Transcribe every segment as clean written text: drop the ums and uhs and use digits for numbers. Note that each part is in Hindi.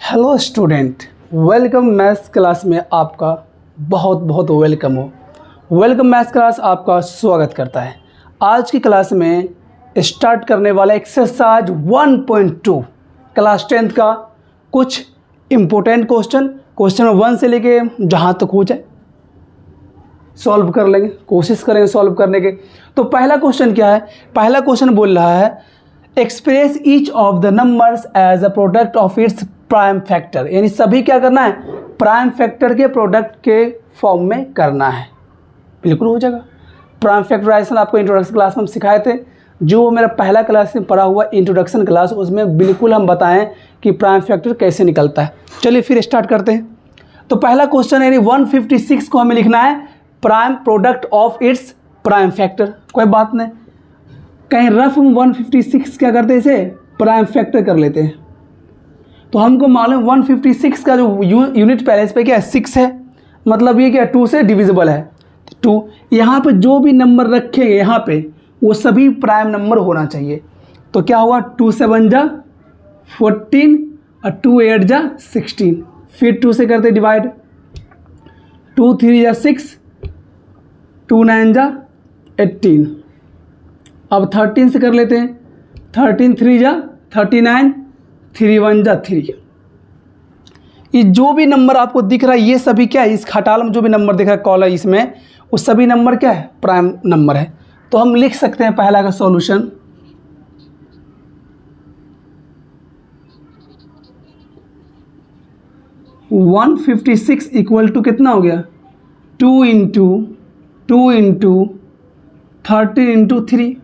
Hello student, welcome maths class में आपका बहुत बहुत वेलकम हो। वेलकम मैथ्स क्लास आपका स्वागत करता है। आज की क्लास में स्टार्ट करने वाला एक्सरसाइज 1.2 क्लास 10th का कुछ इम्पोर्टेंट क्वेश्चन नंबर 1 से लेके जहाँ तक हो जाए सॉल्व कर लेंगे, कोशिश करेंगे सॉल्व करने के। तो पहला क्वेश्चन क्या है? पहला क्वेश्चन बोल रहा है express each of the numbers as a product of its prime factor, यानी सभी क्या करना है? प्राइम फैक्टर के प्रोडक्ट के फॉर्म में करना है। बिल्कुल हो जाएगा। प्राइम फैक्टराइजेशन आपको इंट्रोडक्शन क्लास में हम सिखाए थे, जो मेरा पहला क्लास में पढ़ा हुआ इंट्रोडक्शन क्लास, उसमें बिल्कुल हम बताएं कि प्राइम फैक्टर कैसे निकलता है। चलिए फिर स्टार्ट करते हैं। तो पहला क्वेश्चन यानी 156 को हमें लिखना है prime product of its prime factor. कोई बात नहीं, कहीं रफ में 156 क्या करते हैं, इसे प्राइम फैक्टर कर लेते हैं। तो हमको मालूम 156 का जो यूनिट पैलेस पे क्या है, 6 है, मतलब ये क्या 2 से डिविजिबल है 2। यहाँ पे जो भी नंबर रखेंगे यहाँ पे वो सभी प्राइम नंबर होना चाहिए। तो क्या हुआ, 2 7 जा 14 और 2 8 जा 16, फिर 2 से करते डिवाइड, 2 3 जा 6, 2 9 जा 18। अब 13 से कर लेते हैं, 13 3 जा 39, 3 1 जा 3। ये जो भी नंबर आपको दिख रहा है ये सभी क्या है, इस खटाल में जो भी नंबर दिख रहा है कॉलम इसमें, वो सभी नंबर क्या है, प्राइम नंबर है। तो हम लिख सकते हैं पहला का सॉल्यूशन, वन 156 इक्वल टू कितना हो गया, 2 इंटू 13 इंटू 3।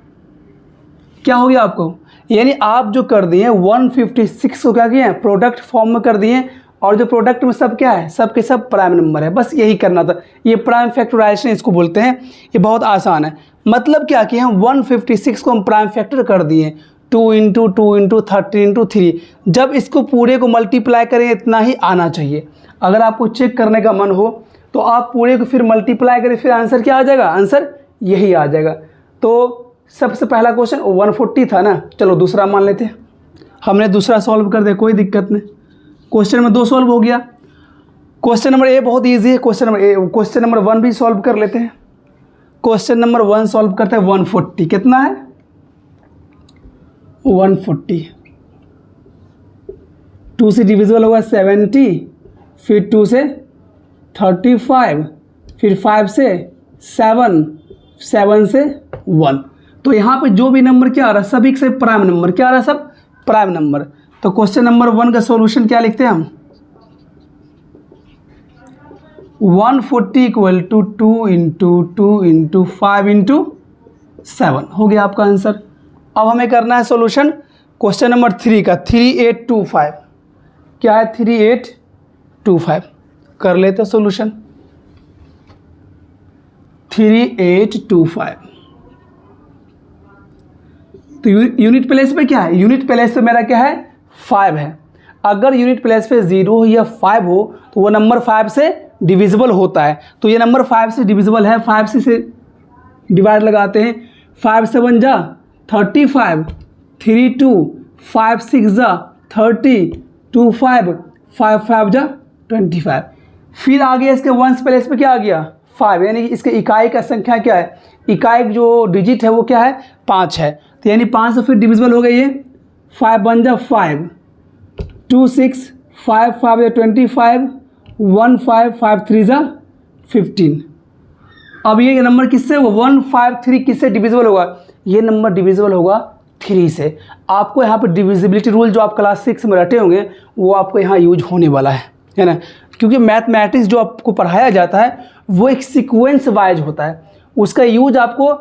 क्या हो गया आपको, यानी आप जो कर दिए 156 को क्या किए, प्रोडक्ट फॉर्म में कर दिए, और जो प्रोडक्ट में सब क्या है, सब के सब प्राइम नंबर है। बस यही करना था। ये प्राइम फैक्टराइजेशन इसको बोलते हैं। ये बहुत आसान है। मतलब क्या किए हम 156 को हम प्राइम फैक्टर कर दिए, 2 इंटू 13 इंटू 3। जब इसको पूरे को मल्टीप्लाई करें इतना ही आना चाहिए। अगर आपको चेक करने का मन हो तो आप पूरे को फिर मल्टीप्लाई करें, फिर आंसर क्या आ जाएगा, आंसर यही आ जाएगा। तो सबसे पहला क्वेश्चन 140 था ना, चलो दूसरा मान लेते हैं। हमने दूसरा सॉल्व कर दिया, कोई दिक्कत नहीं। क्वेश्चन नंबर 2 सॉल्व हो गया। क्वेश्चन नंबर ए बहुत इजी है। क्वेश्चन नंबर 1 भी सॉल्व कर लेते हैं। क्वेश्चन नंबर 1 सॉल्व करते हैं। 140 कितना है, 140 2 से डिविजिबल होगा 70, फिर 2 से 35, फिर 5 से 7, 7 से 1। तो यहाँ पे जो भी नंबर क्या आ रहा है, सभी से प्राइम नंबर क्या आ रहा है, सब प्राइम नंबर। तो क्वेश्चन नंबर 1 का सॉल्यूशन क्या लिखते हैं हम, 140 इक्वल टू 2 इंटू 5 इंटू 7 हो गया आपका आंसर। अब हमें करना है सॉल्यूशन क्वेश्चन नंबर 3 का, 3825। क्या है, 3825। कर लेते सॉल्यूशन 3825। तो यूनिट प्लेस पे क्या है, यूनिट प्लेस पे मेरा क्या है, 5 है। अगर यूनिट प्लेस पे 0 या 5 हो तो वो नंबर 5 से डिविजिबल होता है। तो ये नंबर 5 से डिविजिबल है, 5 से डिवाइड लगाते हैं। 5 7 जा 35, 3 2, 5 6 जा 30, 2 5, 5 5 जा 25। फिर आगे इसके वंस प्लेस पे क्या आ गया, 5, यानी इसके इकाई का संख्या क्या है, इकाई जो डिजिट है वो क्या है, 5 है। तो यानी 5 से फिर डिविजिबल हो गई ये, 5 1 जा 5, 2 6, 5 5 जा 25, 1 5, 5 3 जा 15। अब ये नंबर किससे, 153 किससे डिविजिबल होगा, ये नंबर डिविजिबल होगा 3 से। आपको यहाँ पर डिविजिबिलिटी रूल जो आप क्लास 6 में रटे होंगे वो आपको यहाँ यूज होने वाला है ना। क्योंकि मैथमेटिक्स जो आपको पढ़ाया जाता है वो एक सीक्वेंस वाइज होता है, उसका यूज आपको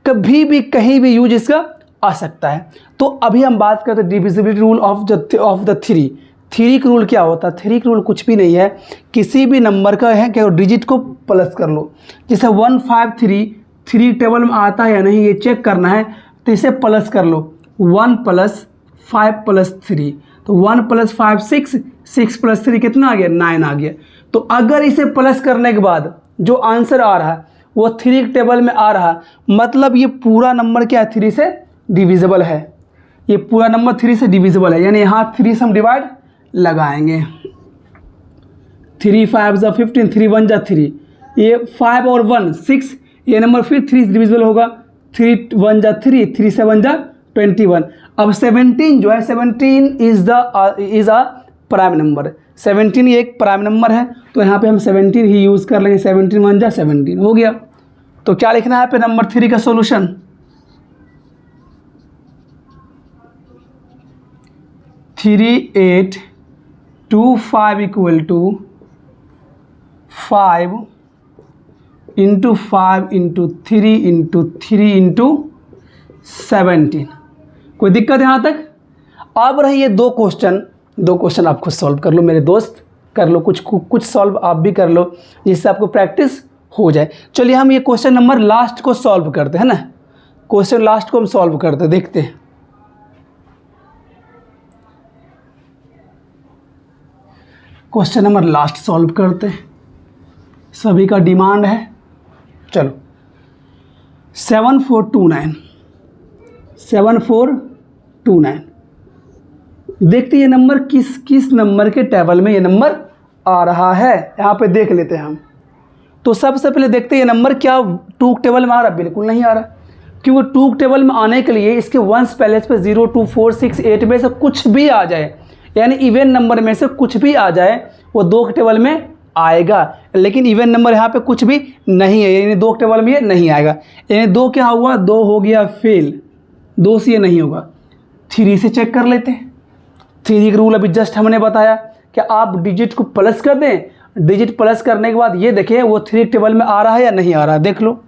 कभी भी कहीं भी यूज इसका आ सकता है। तो अभी हम बात करते हैं डिविजिबिलिटी रूल ऑफ द 3 का रूल क्या होता है। 3 का रूल कुछ भी नहीं है, किसी भी नंबर का है कि डिजिट को प्लस कर लो। जैसे 153 3 टेबल में आता है या नहीं ये चेक करना है, तो इसे प्लस कर लो, 1 + 5 + 3। तो 1 + 5 6, 6 + 3 कितना आ गया, 9 आ गया। तो अगर इसे प्लस करने के बाद जो आंसर आ रहा है वो 3 टेबल में आ रहा, मतलब ये पूरा नंबर क्या है, 3 से डिविजिबल है। ये पूरा नंबर 3 से डिविजिबल है, यानी यहाँ 3 से हम डिवाइड लगाएंगे। 3 5 जा 15, 3 1 जा 3, ये 5 और 1 6, ये नंबर फिर 3 से डिविजिबल होगा। 3 1 जा 3, 3 7 जा 21। अब 17 जो है 17 इज़ अ प्राइम नंबर। 17 ये एक प्राइम नंबर है, तो यहाँ पे हम 17 ही यूज़ कर लेंगे। 17 1 जा 17 हो गया। तो क्या लिखना है पे नंबर 3 का solution? 3 8 2 5 equal to 5 into 5 into 3 into 3 into 17। कोई दिक्कत यहाँ तक? अब रही ये दो क्वेश्चन आप खुद सॉल्व कर लो मेरे दोस्त, कर लो कुछ सॉल्व आप भी कर लो, जिससे आपको प्रैक्टिस हो जाए। चलिए हम ये क्वेश्चन नंबर लास्ट को सॉल्व करते हैं ना, क्वेश्चन लास्ट को हम सॉल्व करते देखते हैं। क्वेश्चन नंबर लास्ट सॉल्व करते हैं, सभी का डिमांड है। चलो 7429 7429 देखते ये नंबर किस नंबर के टेबल में ये नंबर आ रहा है, यहाँ पे देख लेते हैं हम। तो सबसे पहले देखते ये नंबर क्या टूक टेबल में आ रहा? बिल्कुल नहीं आ रहा, क्योंकि टूक टेबल में आने के लिए इसके वंस पहले पे 0 2 4 6 8 में से कुछ भी आ जाए, यानी इवन नंबर में से कुछ भी आ जाए वो 2 के टेबल में आएगा। लेकिन इवन नंबर यहाँ पे कुछ भी नहीं है, यानी 2 के टेबल में ये नहीं आएगा। यानी 2 क्या हुआ? 2 हो गया फेल, 2 से ये नहीं होगा। 3 से चेक कर लेते हैं। 3 का रूल अभी जस्ट हमने बताया कि आप डिजिट को प्लस कर दें, डिजिट प्लस करने के बाद ये देखिए वो 3 टेबल में आ रहा है या नहीं आ रहा है, देख लो।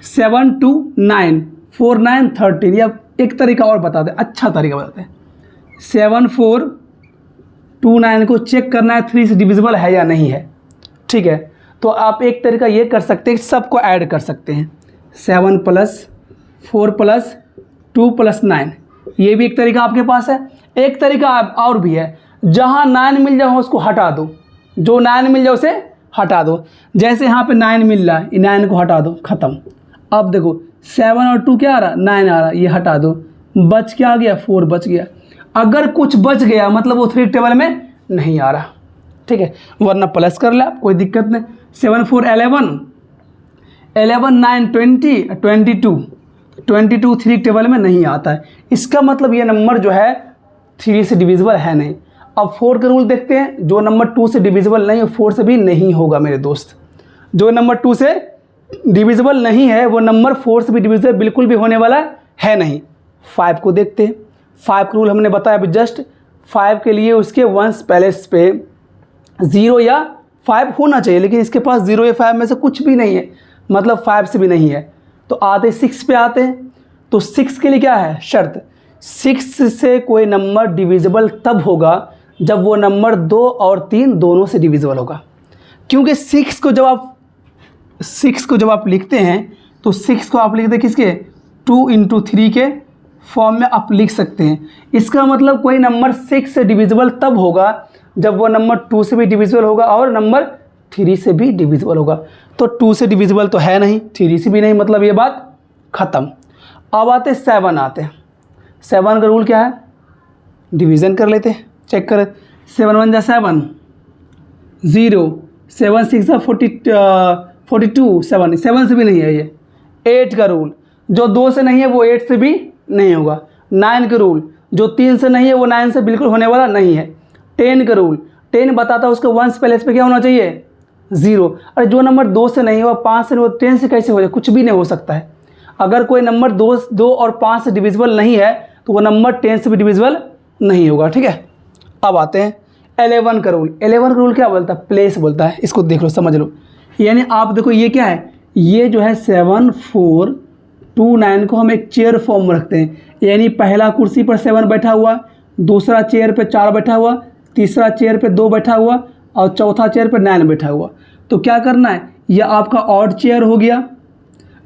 7 2 9 4 9 13, या एक तरीका और बता दें, अच्छा तरीका बताते हैं। 7 4 2 9 को चेक करना है 3 से डिविजिबल है या नहीं है, ठीक है। तो आप एक तरीका ये कर सकते हैं, सबको ऐड कर सकते हैं। 7 + 4 + 2 + 9, ये भी एक तरीका आपके पास है। एक तरीका और भी है, जहाँ 9 मिल जाए उसको हटा दो, जो 9 मिल जाए उसे हटा दो। जैसे यहाँ पे 9 मिल रहा है, 9 को हटा दो, ख़त्म। अब देखो 7 और 2 क्या आ रहा? 9 आ रहा, ये हटा दो, बच क्या आ गया? 4 बच गया। अगर कुछ बच गया मतलब वो 3 टेबल में नहीं आ रहा, ठीक है, वरना प्लस कर ले आप, कोई दिक्कत नहीं। 7 4 11 11 9 20 22 3 टेबल में नहीं आता है, इसका मतलब ये नंबर जो है 3 से डिविजिबल है नहीं। अब 4 का रूल देखते हैं, जो नंबर 2 से डिविजिबल नहीं है 4 से भी नहीं होगा मेरे दोस्त। जो नंबर 2 से डिविजिबल नहीं है वो नंबर 4 से भी डिविजिबल बिल्कुल भी होने वाला है नहीं। 5 को देखते हैं। 5 का रूल हमने बताया अभी जस्ट। 5 के लिए उसके वंस पैलेस पे 0 या 5 होना चाहिए, लेकिन इसके पास 0 या 5 में से कुछ भी नहीं है, मतलब 5 से भी नहीं है। तो आते 6 पे आते हैं। तो 6 के लिए क्या है शर्त? 6 से कोई नंबर डिविजिबल तब होगा जब वो नंबर 2 और 3 दोनों से डिविजिबल होगा। क्योंकि 6 को जब आप लिखते हैं तो 6 को आप लिखते हैं किसके? 2 × 3 के फॉर्म में आप लिख सकते हैं। इसका मतलब कोई नंबर 6 से डिविजिबल तब होगा जब वो नंबर 2 से भी डिविजिबल होगा और नंबर 3 से भी डिविजिबल होगा। तो 2 से डिविजिबल तो है नहीं, 3 से भी नहीं, मतलब ये बात ख़त्म। अब आते 7 आते हैं। 7 का रूल क्या है? डिवीज़न कर लेते हैं, चेक करें। 7 1 जा 7 0, 7 6 जा 42 7 से भी नहीं है ये। 8 का रूल, जो 2 से नहीं है वो 8 से भी नहीं होगा। 9 का रूल, जो 3 से नहीं है वो 9 से बिल्कुल होने वाला नहीं है। 10 का रूल, 10 बताता है उसके वंस पैलेस पे क्या होना चाहिए? 0। अरे जो नंबर 2 से नहीं हुआ 5 से नहीं हुआ 10 से कैसे हो जाए? कुछ भी नहीं हो सकता है। अगर कोई नंबर 2 और 5 से डिविजिबल नहीं है तो वो नंबर 10 से भी डिविजिबल नहीं होगा, ठीक है। अब आते हैं 11 का रूल। 11 का रूल क्या बोलता है? प्लेस बोलता है। इसको देख लो, समझ लो। यानी आप देखो ये क्या है, ये जो है 7 4 2 9 को हम एक चेयर फॉर्म में रखते हैं। यानी पहला कुर्सी पर 7 बैठा हुआ, दूसरा चेयर पे 4 बैठा हुआ, तीसरा चेयर पे 2 बैठा हुआ और चौथा चेयर पे 9 बैठा हुआ। तो क्या करना है, यह आपका ऑड चेयर हो गया।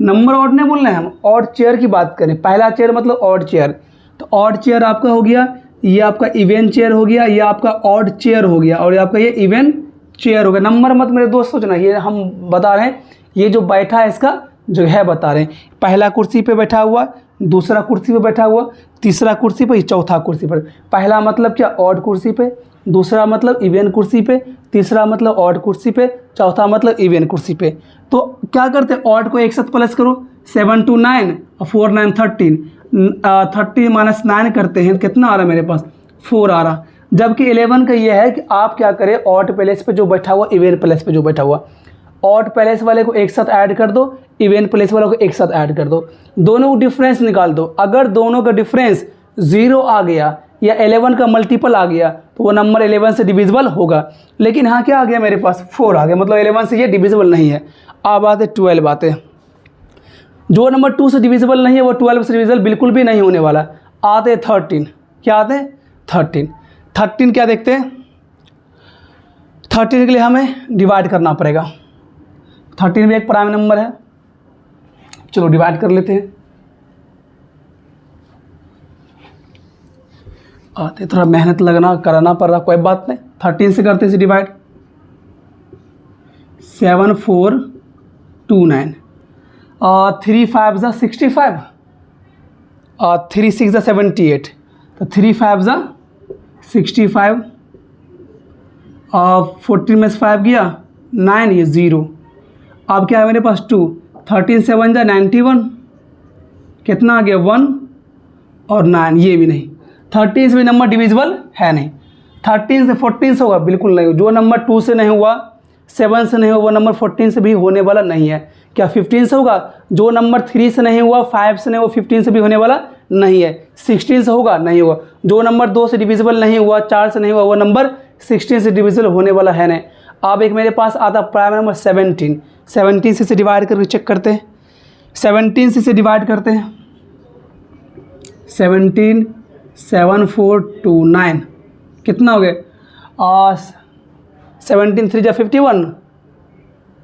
नंबर ऑड नहीं बोलना है, हम ऑड चेयर की बात करें। पहला चेयर मतलब ऑड चेयर, तो ऑड चेयर आपका हो गया, ये आपका इवन चेयर हो गया, ये आपका ऑड चेयर हो गया और ये आपका ये इवन चेयर हो गया। नंबर मत मेरे दोस्त सोचना, ये हम बता रहे हैं, ये जो बैठा है इसका जो है बता रहे हैं। पहला कुर्सी पे बैठा हुआ, दूसरा कुर्सी पे बैठा हुआ, तीसरा कुर्सी पे, चौथा कुर्सी पर। पहला मतलब क्या? ऑड कुर्सी पे, दूसरा मतलब इवन कुर्सी पे, तीसरा मतलब ऑड कुर्सी पे, चौथा मतलब इवन कुर्सी पे। तो क्या करते हैं, ऑड को एक साथ प्लस करो, 7 2 9 और 4 9 13, 30 माइनस 9 करते हैं, कितना आ रहा है मेरे पास, 4 आ रहा। जबकि 11 का ये है कि आप क्या करें, ऑड प्लेस पे जो बैठा हुआ, इवन प्लेस पे जो बैठा हुआ, ऑड प्लेस वाले को एक साथ ऐड कर दो, इवन प्लेस वाले को एक साथ ऐड कर दो, दोनों को डिफरेंस निकाल दो। अगर दोनों का डिफरेंस 0 आ गया या 11 का मल्टीपल आ गया तो वो नंबर 11 से डिविजिबल होगा। लेकिन यहाँ क्या आ गया मेरे पास, 4 आ गया, मतलब 11 से ये डिविजिबल नहीं है। अब आते 12 आते हैं, जो नंबर 2 से डिविजिबल नहीं है वो 12 से डिविजिबल बिल्कुल भी नहीं होने वाला। आते 13, क्या आते हैं 13 क्या देखते हैं, 13 के लिए हमें डिवाइड करना पड़ेगा। 13 भी एक प्राइम नंबर है, चलो डिवाइड कर लेते हैं। आते थोड़ा मेहनत कराना पड़ रहा, कोई बात नहीं। 13 से करते हैं डिवाइड, 7 4 2 9, 3 5 ज़ा 65, 3 6 ज़ा 78, तो 3 5 ज़ा 65, 14 में से 5 गया 9, ये 0। अब क्या है मेरे पास 2, 13 7 ज़ा 91, कितना आ गया 1 और 9, ये भी नहीं। 13 से भी नंबर डिविजिबल है नहीं। 13 से 14 से होगा, बिल्कुल नहीं। जो नंबर 2 से नहीं हुआ, 7 से नहीं हुआ, वो नंबर 14 से भी होने वाला नहीं है। क्या 15 से होगा? जो नंबर 3 से नहीं हुआ, 5 से नहीं हुआ, 15 से भी होने वाला नहीं है। 16 से होगा? नहीं होगा। जो नंबर 2 से डिविजिबल नहीं हुआ, 4 से नहीं हुआ, वो नंबर 16 से डिविजिबल होने वाला है नहीं। अब एक मेरे पास आता प्राइम नंबर 17। 17 से डिवाइड करके चेक करते हैं। 17 से डिवाइड करते हैं। 17 7 4 2 9, कितना हो गया? 17 3 जा 51,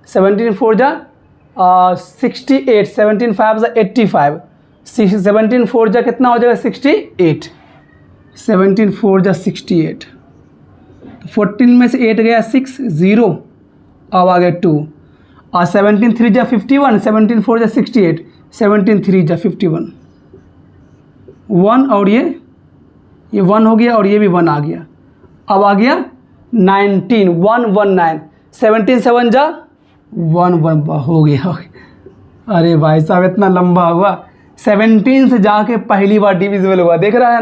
17 4 जा 68, 17 5 जा 85, 17 4 जा कितना हो जाएगा? 68, 17 4 जा 68, 14 में से 8 गया 6 0, अब आ गया 2, और 17 3 जा 51, 17 4 जा 68, 17 3 जा 51, 1 और ये 1 हो गया और ये भी 1 आ गया। अब आ गया 19, 119, 17 7 जा 1 1 हो गया। अरे भाई साहब इतना लंबा हुआ, 17 से जाके पहली बार डिविजिबल हुआ। देख रहा है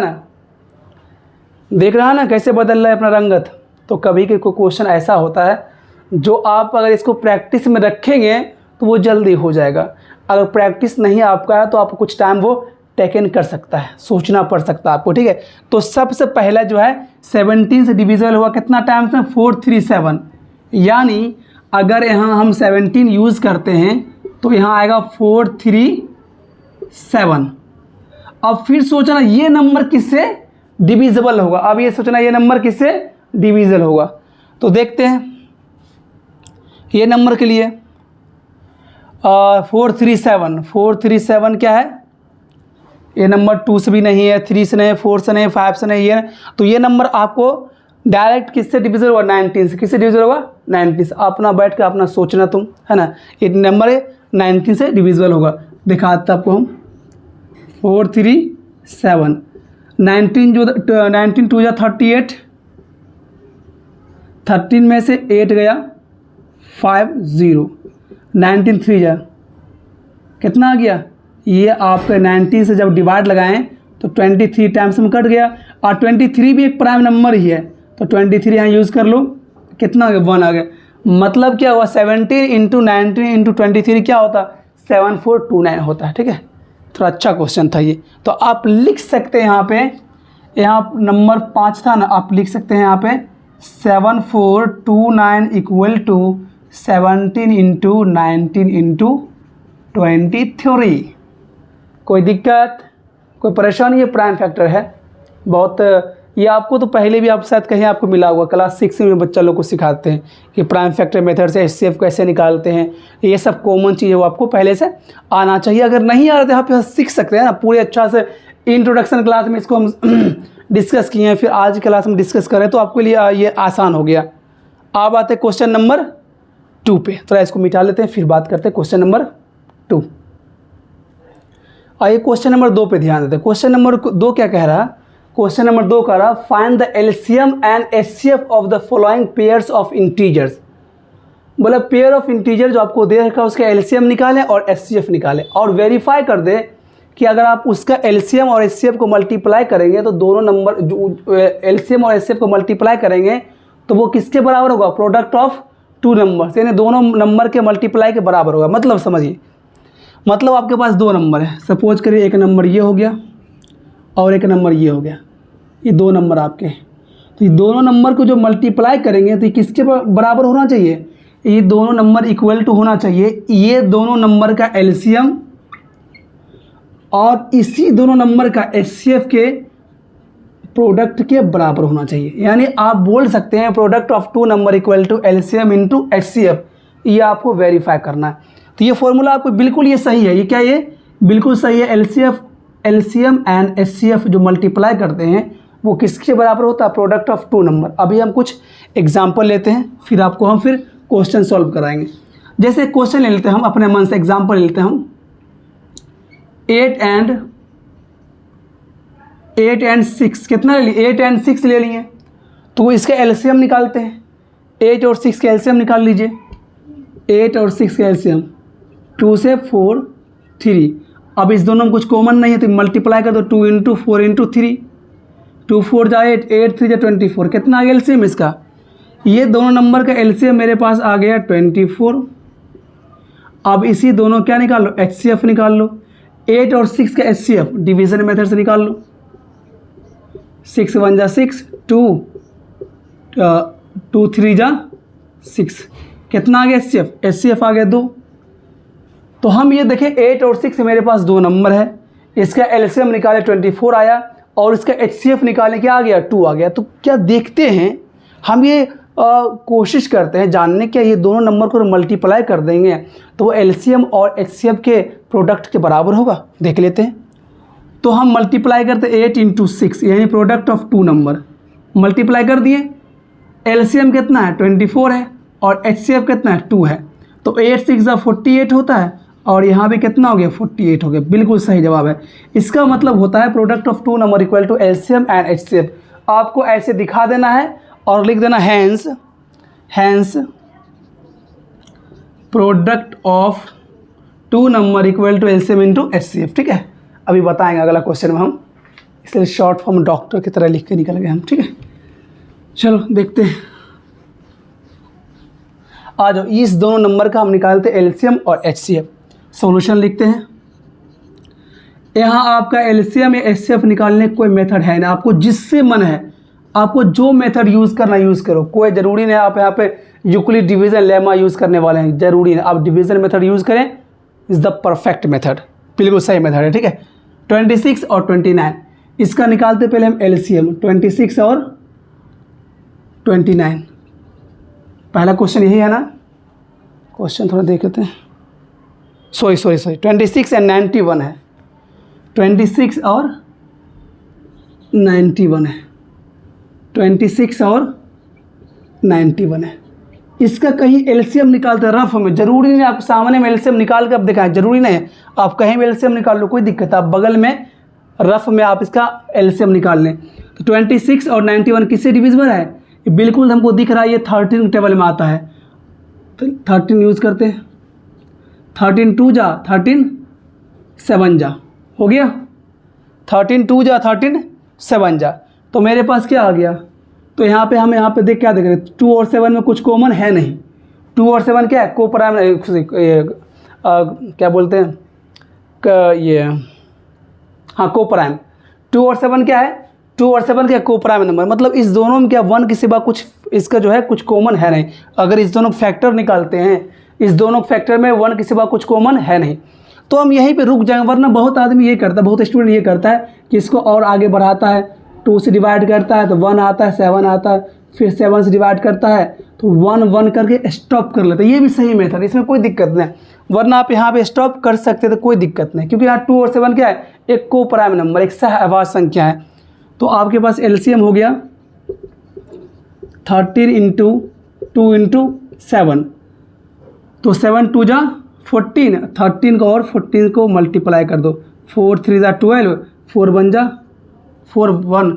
ना कैसे बदल रहा है अपना रंगत। तो कभी के कोई क्वेश्चन ऐसा होता है जो आप अगर इसको प्रैक्टिस में रखेंगे तो वो जल्दी हो जाएगा। अगर प्रैक्टिस नहीं आपका है तो आपको कुछ टाइम वो टेकन कर सकता है, सोचना पड़ सकता है आपको, ठीक है। तो सबसे पहला जो है 17 से डिविजिबल हुआ कितना टाइम्स में? 437। यानी अगर यहाँ हम 17 यूज़ करते हैं तो यहाँ आएगा 437। अब फिर सोचना ये नंबर किससे डिविजिबल होगा। अब ये सोचना ये नंबर किससे डिविजिबल होगा। तो देखते हैं ये नंबर के लिए 437 क्या है? ये नंबर 2 से भी नहीं है, 3 से नहीं, 4 से नहीं, 5 से नहीं है। तो ये नंबर आपको डायरेक्ट किससे डिविजिबल होगा? 19 से। किससे डिविजिबल होगा? 19 से। अपना बैठ के अपना सोचना तुम, है ना। ये नंबर है 19 से डिविजिबल होगा। दिखाते आपको हम 437, 19 2 जा 38, 13 में से 8 गया 5 0, 19 3 जा कितना आ गया? ये आपके 19 से जब डिवाइड लगाएं तो 23 टाइम्स में कट गया। और 23 भी एक प्राइम नंबर ही है, तो 23 यहाँ यूज़ कर लो, कितना आ गया? 1 आ गया। मतलब क्या हुआ? 17 × 19 × 23 क्या होता? 7429 होता है, ठीक है। थोड़ा अच्छा क्वेश्चन था ये। तो आप लिख सकते हैं यहाँ पे, यहाँ नंबर 5 था ना, आप लिख सकते हैं यहाँ पे 7429 = 17 × 19 × 23। कोई दिक्कत, कोई परेशानी? ये प्राइम फैक्टर है बहुत। ये आपको तो पहले भी आप शायद कहीं आपको मिला होगा, क्लास 6 में बच्चा लोग को सिखाते हैं कि प्राइम फैक्टर मेथड से HCF कैसे निकालते हैं। ये सब कॉमन चीज़ है, वो आपको पहले से आना चाहिए। अगर नहीं आ रहा तो आप यहाँ सीख सकते हैं ना पूरे अच्छा से। इंट्रोडक्शन क्लास में इसको हम डिस्कस किए हैं, फिर आज क्लास में डिस्कस करें तो आपके लिए ये आसान हो गया। अब आते हैं क्वेश्चन नंबर 2 पे। थोड़ा इसको मिटा लेते हैं, फिर बात करते हैं क्वेश्चन नंबर 2। आइए क्वेश्चन नंबर 2 पे ध्यान देते हैं। क्वेश्चन नंबर 2 क्या कह रहा है? क्वेश्चन नंबर 2 का रहा find the LCM and HCF of the following pairs of integers. बोला पेयर ऑफ इंटीजर जो आपको दे रखा है उसका एलसीएम निकालें और एचसीएफ निकालें और वेरीफाई कर दे कि अगर आप उसका एलसीएम और एचसीएफ को मल्टीप्लाई करेंगे तो दोनों नंबर जो एलसीएम और एचसीएफ को मल्टीप्लाई करेंगे तो वो किसके बराबर होगा, प्रोडक्ट ऑफ टू नंबर्स, यानी दोनों नंबर के मल्टीप्लाई के बराबर होगा। मतलब समझिए, मतलब आपके पास दो नंबर है, सपोज करिए एक नंबर ये हो गया और एक नंबर ये हो गया, ये दो नंबर आपके हैं। तो ये दोनों नंबर को जो मल्टीप्लाई करेंगे तो ये किसके बराबर होना चाहिए, ये दोनों नंबर इक्वल टू होना चाहिए ये दोनों नंबर का एलसीएम और इसी दोनों नंबर का एचसीएफ के प्रोडक्ट के बराबर होना चाहिए। यानी आप बोल सकते हैं product of two number equal to LCM into HCF, ये आपको वेरीफाई करना है। तो ये फॉर्मूला आपको बिल्कुल ये सही है, ये क्या ये बिल्कुल सही है। एलसीएम एंड एचसीएफ जो मल्टीप्लाई करते हैं वो किसके बराबर होता है, प्रोडक्ट ऑफ टू नंबर। अभी हम कुछ एग्जाम्पल लेते हैं फिर आपको हम फिर क्वेश्चन सॉल्व कराएंगे। जैसे क्वेश्चन ले लेते हैं हम अपने मन से, एग्जाम्पल ले लेते हैं हम 8 and 6 कितना ले लिए, 8 and 6 ले लिए तो इसका एलसीएम निकालते हैं। 8 और 6 का एलसीएम निकाल लीजिए, 8 और 6 का एलसीएम 2 से 4 3। अब इस दोनों में कुछ कॉमन नहीं है तो मल्टीप्लाई कर दो 2 इंटू 4 इंटू 3, 2 4 जा 8, 8 3 जा 24, कितना आ गया एलसीएम इसका। ये दोनों नंबर का एलसीएम मेरे पास आ गया 24। अब इसी दोनों क्या निकाल लो, एचसीएफ निकाल लो। 8 और 6 का एचसीएफ डिवीजन मेथड से निकाल लो, 6 1 जा 6, 2 3 जा 6, कितना आ गया एचसीएफ, एचसीएफ आ गया 2। तो हम ये देखें 8 और 6 मेरे पास दो नंबर है, इसका एलसीएम निकाले 24 आया और इसका एचसीएफ निकाले क्या आ गया 2 आ गया। तो क्या देखते हैं हम ये कोशिश करते हैं जानने क्या ये दोनों नंबर को मल्टीप्लाई कर देंगे तो वो एलसीएम और एचसीएफ के प्रोडक्ट के बराबर होगा, देख लेते हैं। तो हम मल्टीप्लाई करते 8 इंटू 6 यानी product of two number, multiply कर दिए। एलसीएम कितना है 24 है और एचसीएफ कितना है 2 है, तो 8 6 48 होता है और यहाँ भी कितना हो गया 48 हो गया। बिल्कुल सही जवाब है। इसका मतलब होता है product of two number equal to LCM and HCF. आपको ऐसे दिखा देना है और लिख देना hence product of two number equal to LCM into HCF. ठीक है, अभी बताएंगे अगला क्वेश्चन में हम, इसलिए शॉर्ट फॉर्म डॉक्टर की तरह लिख के निकल गए हम। ठीक है, चलो देखते हैं। आ जाओ, इस दोनों नंबर का हम निकालते हैं एलसीएम और एचसीएफ। सॉल्यूशन लिखते हैं। यहाँ आपका एलसीएम या एचसीएफ निकालने का कोई मेथड है ना, आपको जिससे मन है आपको जो मेथड यूज़ करना यूज़ करो, कोई ज़रूरी नहीं आप यहाँ पे यूक्लिड डिवीज़न लेमा यूज़ करने वाले हैं, ज़रूरी नहीं आप डिवीज़न मेथड यूज़ करें, इज़ द परफेक्ट मेथड, बिल्कुल सही मेथड है। ठीक है, 26 और 29 इसका निकालते पहले हम एलसीएम, 26 और 29। पहला क्वेश्चन यही है ना, क्वेश्चन थोड़ा देख लेते हैं। सॉरी 26 एंड 91 है, 26 और 91 है, 26 और 91 है। इसका कहीं एलसीएम निकालते हैं रफ में, जरूरी नहीं आप सामने में एलसीएम निकाल के आप दिखाएं, जरूरी नहीं है आप कहीं भी एलसीएम निकाल लो, कोई दिक्कत है, आप बगल में रफ में आप इसका एलसीएम निकाल लें। तो 26 और 91 किससे डिविजिबल है, ये बिल्कुल हमको दिख रहा है, ये 13 टेबल में आता है, तो 13 यूज़ करते हैं। 13 2 जा 13 7 जा हो गया, 13 2 जा 13 7 जा, तो मेरे पास क्या आ गया। तो यहाँ पे हम यहाँ पे देख क्या देख रहे हैं, 2 और 7 में कुछ कॉमन है नहीं, 2 और 7 क्या है कोप्राइम, क्या बोलते हैं ये, हाँ कोप्राइम। 2 और 7 क्या है, 2 और 7 क्या कोप्राइम नंबर, मतलब इस दोनों में क्या 1 के सिवा कुछ इसका जो है कुछ कॉमन है नहीं। अगर इस दोनों फैक्टर निकालते हैं, इस दोनों फैक्टर में 1 के सिवा कुछ कॉमन है नहीं, तो हम यहीं पे रुक जाएंगे। वरना बहुत आदमी ये करता है, बहुत स्टूडेंट ये करता है कि इसको और आगे बढ़ाता है, 2 से डिवाइड करता है तो 1 आता है, 7 आता है, फिर 7 से डिवाइड करता है तो 1 1 करके स्टॉप कर लेता है। ये भी सही मेथड, इसमें कोई दिक्कत नहीं। वरना आप यहाँ पे स्टॉप कर सकते तो कोई दिक्कत नहीं, क्योंकि यहाँ 2 और 7 क्या है, एक कोप्राइम नंबर, एक सहअवाज संख्या है। तो आपके पास एलसीएम हो गया 13 इंटू 2 इंटू 7, तो 7 2 जा 14, 13 को और 14 को मल्टीप्लाई कर दो, 4 3 जा 12, 4 1 जा 4 1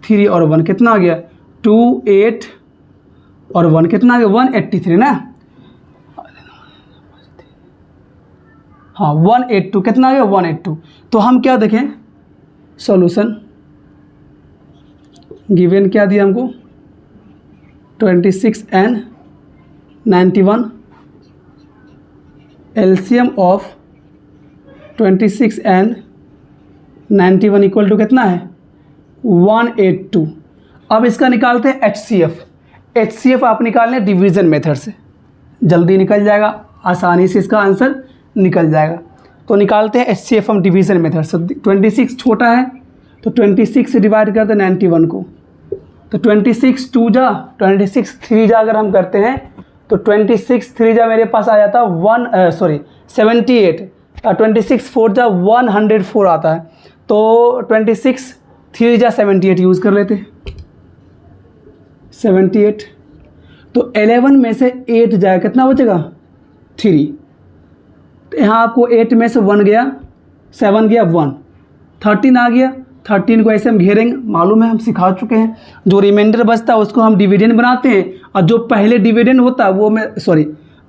3 और 1 कितना आ गया 2 8 और 1 कितना आ गया 183 ना। हाँ 182 कितना आ गया 182। तो हम क्या देखें सॉल्यूशन गिवन क्या दिया हमको 26 and 91 LCM of 26 and 91 equal to कितना है 182। अब इसका निकालते हैं HCF आप निकाल लें डिवीज़न मेथड से, जल्दी निकल जाएगा, आसानी से इसका आंसर निकल जाएगा। तो निकालते हैं HCF हम डिवीज़न मेथड से। 26 छोटा है तो 26 से डिवाइड करते हैं 91 को, तो 26 2 जा 26 3 जा अगर हम करते हैं तो 26 3 जा मेरे पास आ जाता 78, 26 4 जा 104 आता है। तो 26 3 जा 78 यूज़ कर लेते 78। तो 11 में से 8 जाए कितना बचेगा 3। तो यहाँ आपको 8 में से 1 गया 7 गया 1 13 आ गया। 13 को ऐसे हम घेरेंगे, मालूम है हम सिखा चुके हैं। जो रिमाइंडर बचता है उसको हम डिविडेंड बनाते हैं, और जो पहले डिविडेंड होता है वो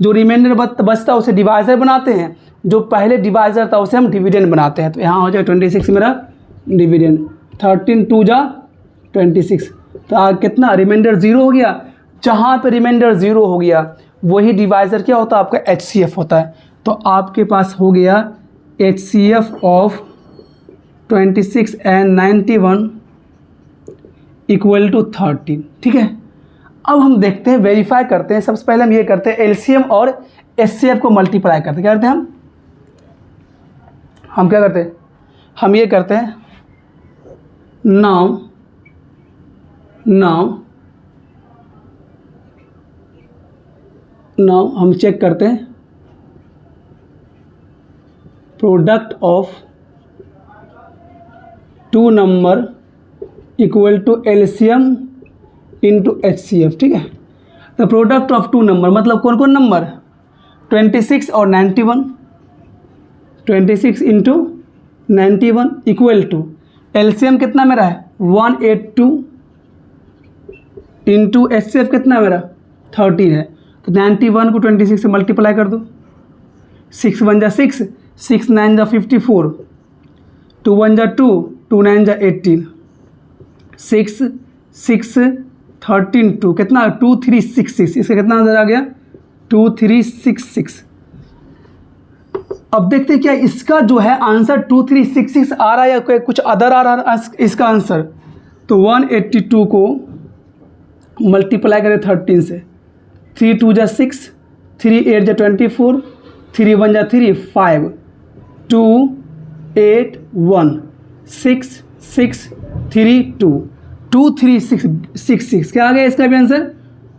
जो रिमाइंडर बचता है उसे डिवाइज़र बनाते हैं, जो पहले डिवाइज़र था उसे हम डिविडेंड बनाते हैं। तो यहाँ हो जाए 26 मेरा डिविडेंड, 13 2 जा 26। तो कितना रिमाइंडर 0 हो गया। जहाँ पे रिमाइंडर 0 हो गया वही डिवाइज़र क्या होता है आपका HCF होता है। तो आपके पास हो गया HCF of 26 and 91 equal to 13। ठीक है, अब हम देखते हैं वेरीफाई करते हैं। सबसे पहले हम ये करते हैं एलसीएम और HCF को मल्टीप्लाई करते हैं। क्या करते हैं हम क्या करते हैं हम ये करते हैं नाउ हम चेक करते हैं product of 2 number equal to LCM into HCF। ठीक है, द प्रोडक्ट ऑफ 2 नंबर मतलब कौन कौन नंबर 26 और 91, 26 इंटू 91 इक्वल टू एलसीएम कितना मेरा है 182 इंटू HCF कितना मेरा 13 है। तो 91 को 26 से मल्टीप्लाई कर दो, 6 1 जा 6, 6 9 जा 54, 2 1 जा 2, 2 9 जा 18, 6 6 13 2 कितना 2366। इसका कितना आंसर आ गया 2366। अब देखते हैं क्या इसका जो है आंसर 2366 आ रहा है या कुछ अदर आ रहा है इसका आंसर। तो 182 को मल्टीप्लाई करें 13 से, 3 2 जा 6, 3 8 जा 24, 3 1 जा 3 5, 2 8 1 6 6 3 2 2366। क्या आ गया इसका भी आंसर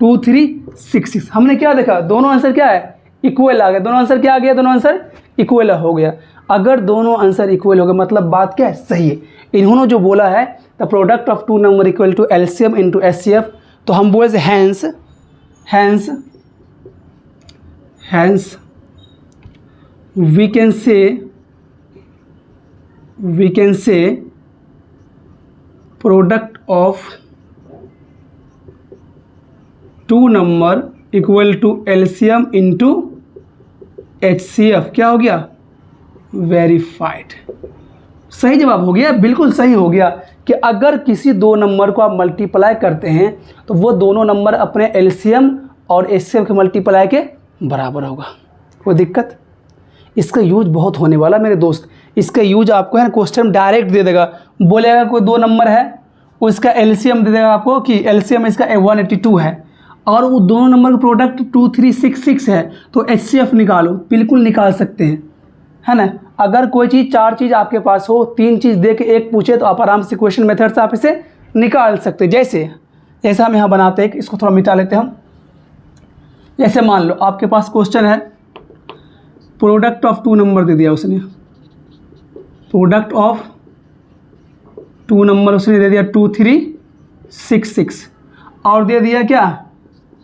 2366। हमने क्या देखा दोनों आंसर क्या है इक्वल आ गया। दोनों आंसर क्या आ गया दोनों आंसर इक्वल हो गया। अगर दोनों आंसर इक्वल हो गए मतलब बात क्या है सही है। इन्होंने जो बोला है the product of 2 number equal to LCM into HCF, तो हम बोले hence we can say product of 2 number equal to LCM into HCF। क्या हो गया वेरीफाइड। सही जवाब हो गया, बिल्कुल सही हो गया कि अगर किसी 2 नंबर को आप मल्टीप्लाई करते हैं तो वो दोनों नंबर अपने एलसीएम और HCF के मल्टीप्लाई के बराबर होगा। कोई दिक्कत? इसका यूज बहुत होने वाला मेरे दोस्त। इसका यूज आपको है ना क्वेश्चन डायरेक्ट दे देगा, बोलेगा कोई 2 नंबर है उसका एलसीएम दे देगा आपको कि एलसीएम इसका 182 है और वो दोनों नंबर का प्रोडक्ट 2366 है तो HCF निकालो। बिल्कुल निकाल सकते हैं, है ना। अगर कोई चीज़ 4 चीज़ आपके पास हो, 3 चीज़ दे के 1 पूछे तो आप आराम से क्वेश्चन मेथड से आप इसे निकाल सकते हैं। जैसे हम यहाँ बनाते हैं, इसको थोड़ा मिटा लेते हैं हम। जैसे मान लो आपके पास क्वेश्चन है प्रोडक्ट ऑफ 2 नंबर दे दिया उसने, प्रोडक्ट ऑफ 2 नंबर उसने दे दिया 2366 और दे दिया क्या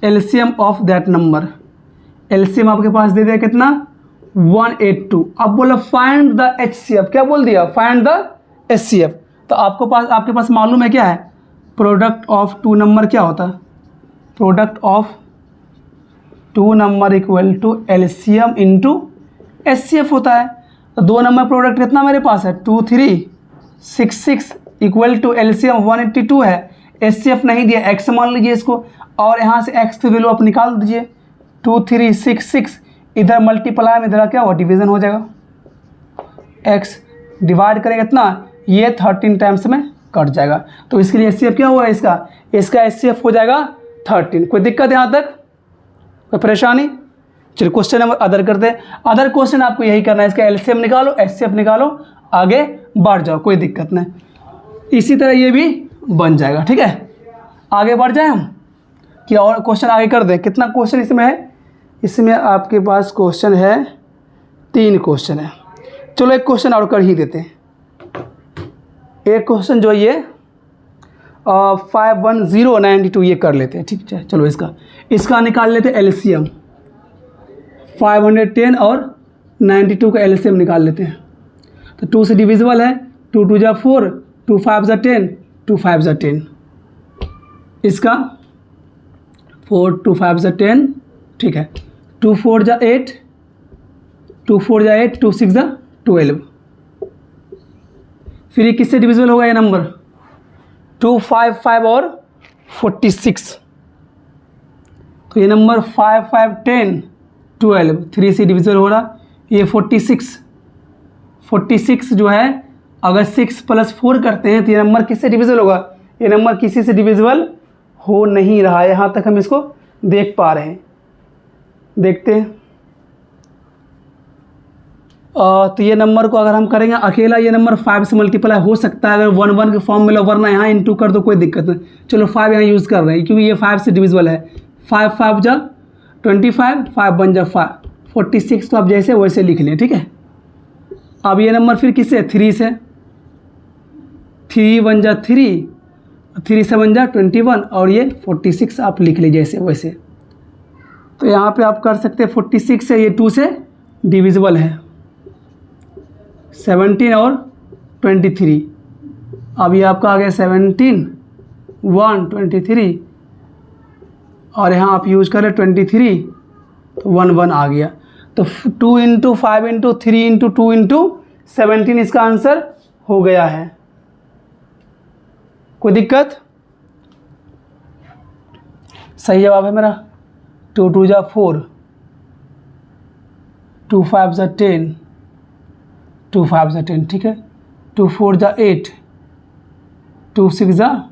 LCM of that number. LCM आपके पास दे दिया कितना 182। अब बोला फाइंड द HCF। क्या बोल दिया फाइंड द HCF। तो आपके पास मालूम है क्या है, प्रोडक्ट ऑफ टू नंबर क्या होता है, product of two number equal to LCM into HCF होता है। तो 2 नंबर प्रोडक्ट कितना मेरे पास है, 2 3 6 6 इक्वल टू एलसीएम 182 है, एचसीएफ नहीं दिया, एक्स मान लीजिए इसको, और यहाँ से एक्स की वैल्यू आप निकाल दीजिए, 2 3 6 6, इधर मल्टीप्लाई में इधर क्या हुआ, डिवीज़न हो जाएगा, एक्स डिवाइड करेंगे कितना, ये 13 टाइम्स में कट जाएगा। तो इसके लिए एचसीएफ क्या हुआ है इसका एचसीएफ हो जाएगा 13। कोई दिक्कत यहाँ तक, कोई परेशानी? चलिए क्वेश्चन नंबर अदर करते हैं। अदर क्वेश्चन आपको यही करना है, इसका एलसीएम निकालो, एचसीएफ निकालो, आगे बढ़ जाओ, कोई दिक्कत नहीं। इसी तरह ये भी बन जाएगा, ठीक है। आगे बढ़ जाए हम कि और क्वेश्चन आगे कर दें। कितना क्वेश्चन इसमें है, इसमें आपके पास क्वेश्चन है 3 क्वेश्चन है। चलो एक क्वेश्चन और कर ही देते हैं। एक क्वेश्चन जो ये 51092 ये कर लेते हैं, ठीक है। चलो इसका निकाल लेते हैं एलसीएम, 510 और 92 का एलसीएम निकाल लेते हैं। तो 2 से डिविजिबल है, 2 2 जा 4, 2 5 जा 10, 2 5 जा 10, इसका 4 2 5 जा 10, ठीक है। 2 4 जा 8, 2 4 जा 8, 2 6 जा 12। फिर ये किससे डिविजिबल होगा ये नंबर, 2 5 5 और 46। तो ये नंबर 5 5 10 12 3 से डिविजिबल हो रहा। ये 46 जो है, अगर 6 + 4 करते हैं तो ये नंबर किससे डिविजिबल होगा, ये नंबर किसी से डिविजिबल हो नहीं रहा है। यहाँ तक हम इसको देख पा रहे हैं, देखते हैं। तो ये नंबर को अगर हम करेंगे अकेला, ये नंबर 5 से मल्टीप्लाई हो सकता है अगर 1 1 के फॉर्म में लो, वरना यहाँ इंटू कर दो, कोई दिक्कत नहीं। चलो 5 यहाँ यूज़ कर रहे हैं क्योंकि ये 5 से डिविजिबल है। 5 5 जा 25, 5 1 जा 5, 46 को आप जैसे वैसे लिख लें, ठीक है। अब ये नंबर फिर किससे, 3 से, 3 1 जा 3, 3 7 जा 21, और ये 46 आप लिख लीजिए जैसे वैसे। तो यहाँ पे आप कर सकते हैं 46 है, ये 2 से डिविजिबल है, 17 और 23। अब ये आपका आ गया 17 1 23, और यहाँ आप यूज करें 23 तो 1 1 आ गया। तो 2 × 5 × 3 × 2 × 17 इसका आंसर हो गया है। कोई दिक्कत? सही जवाब है मेरा। 2 2 जा 4, 2 5 जा 10, 2 5 जा 10, ठीक है। 2 4 जा 8, 2 6 जा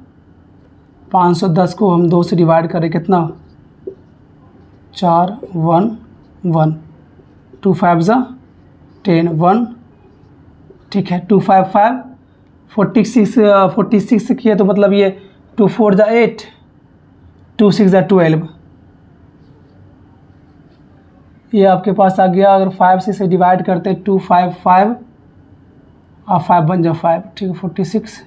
510 को हम 2 से डिवाइड करें कितना, 4 1 1, 2 5 जा 10 1, ठीक है। 2 5 5 46 किया तो मतलब ये 2 4 जा 8, 2 6 जा 12, ये आपके पास आ गया। अगर 5 से इसे डिवाइड करते 2 5 5 और 5 1 जा 5, ठीक है, 46,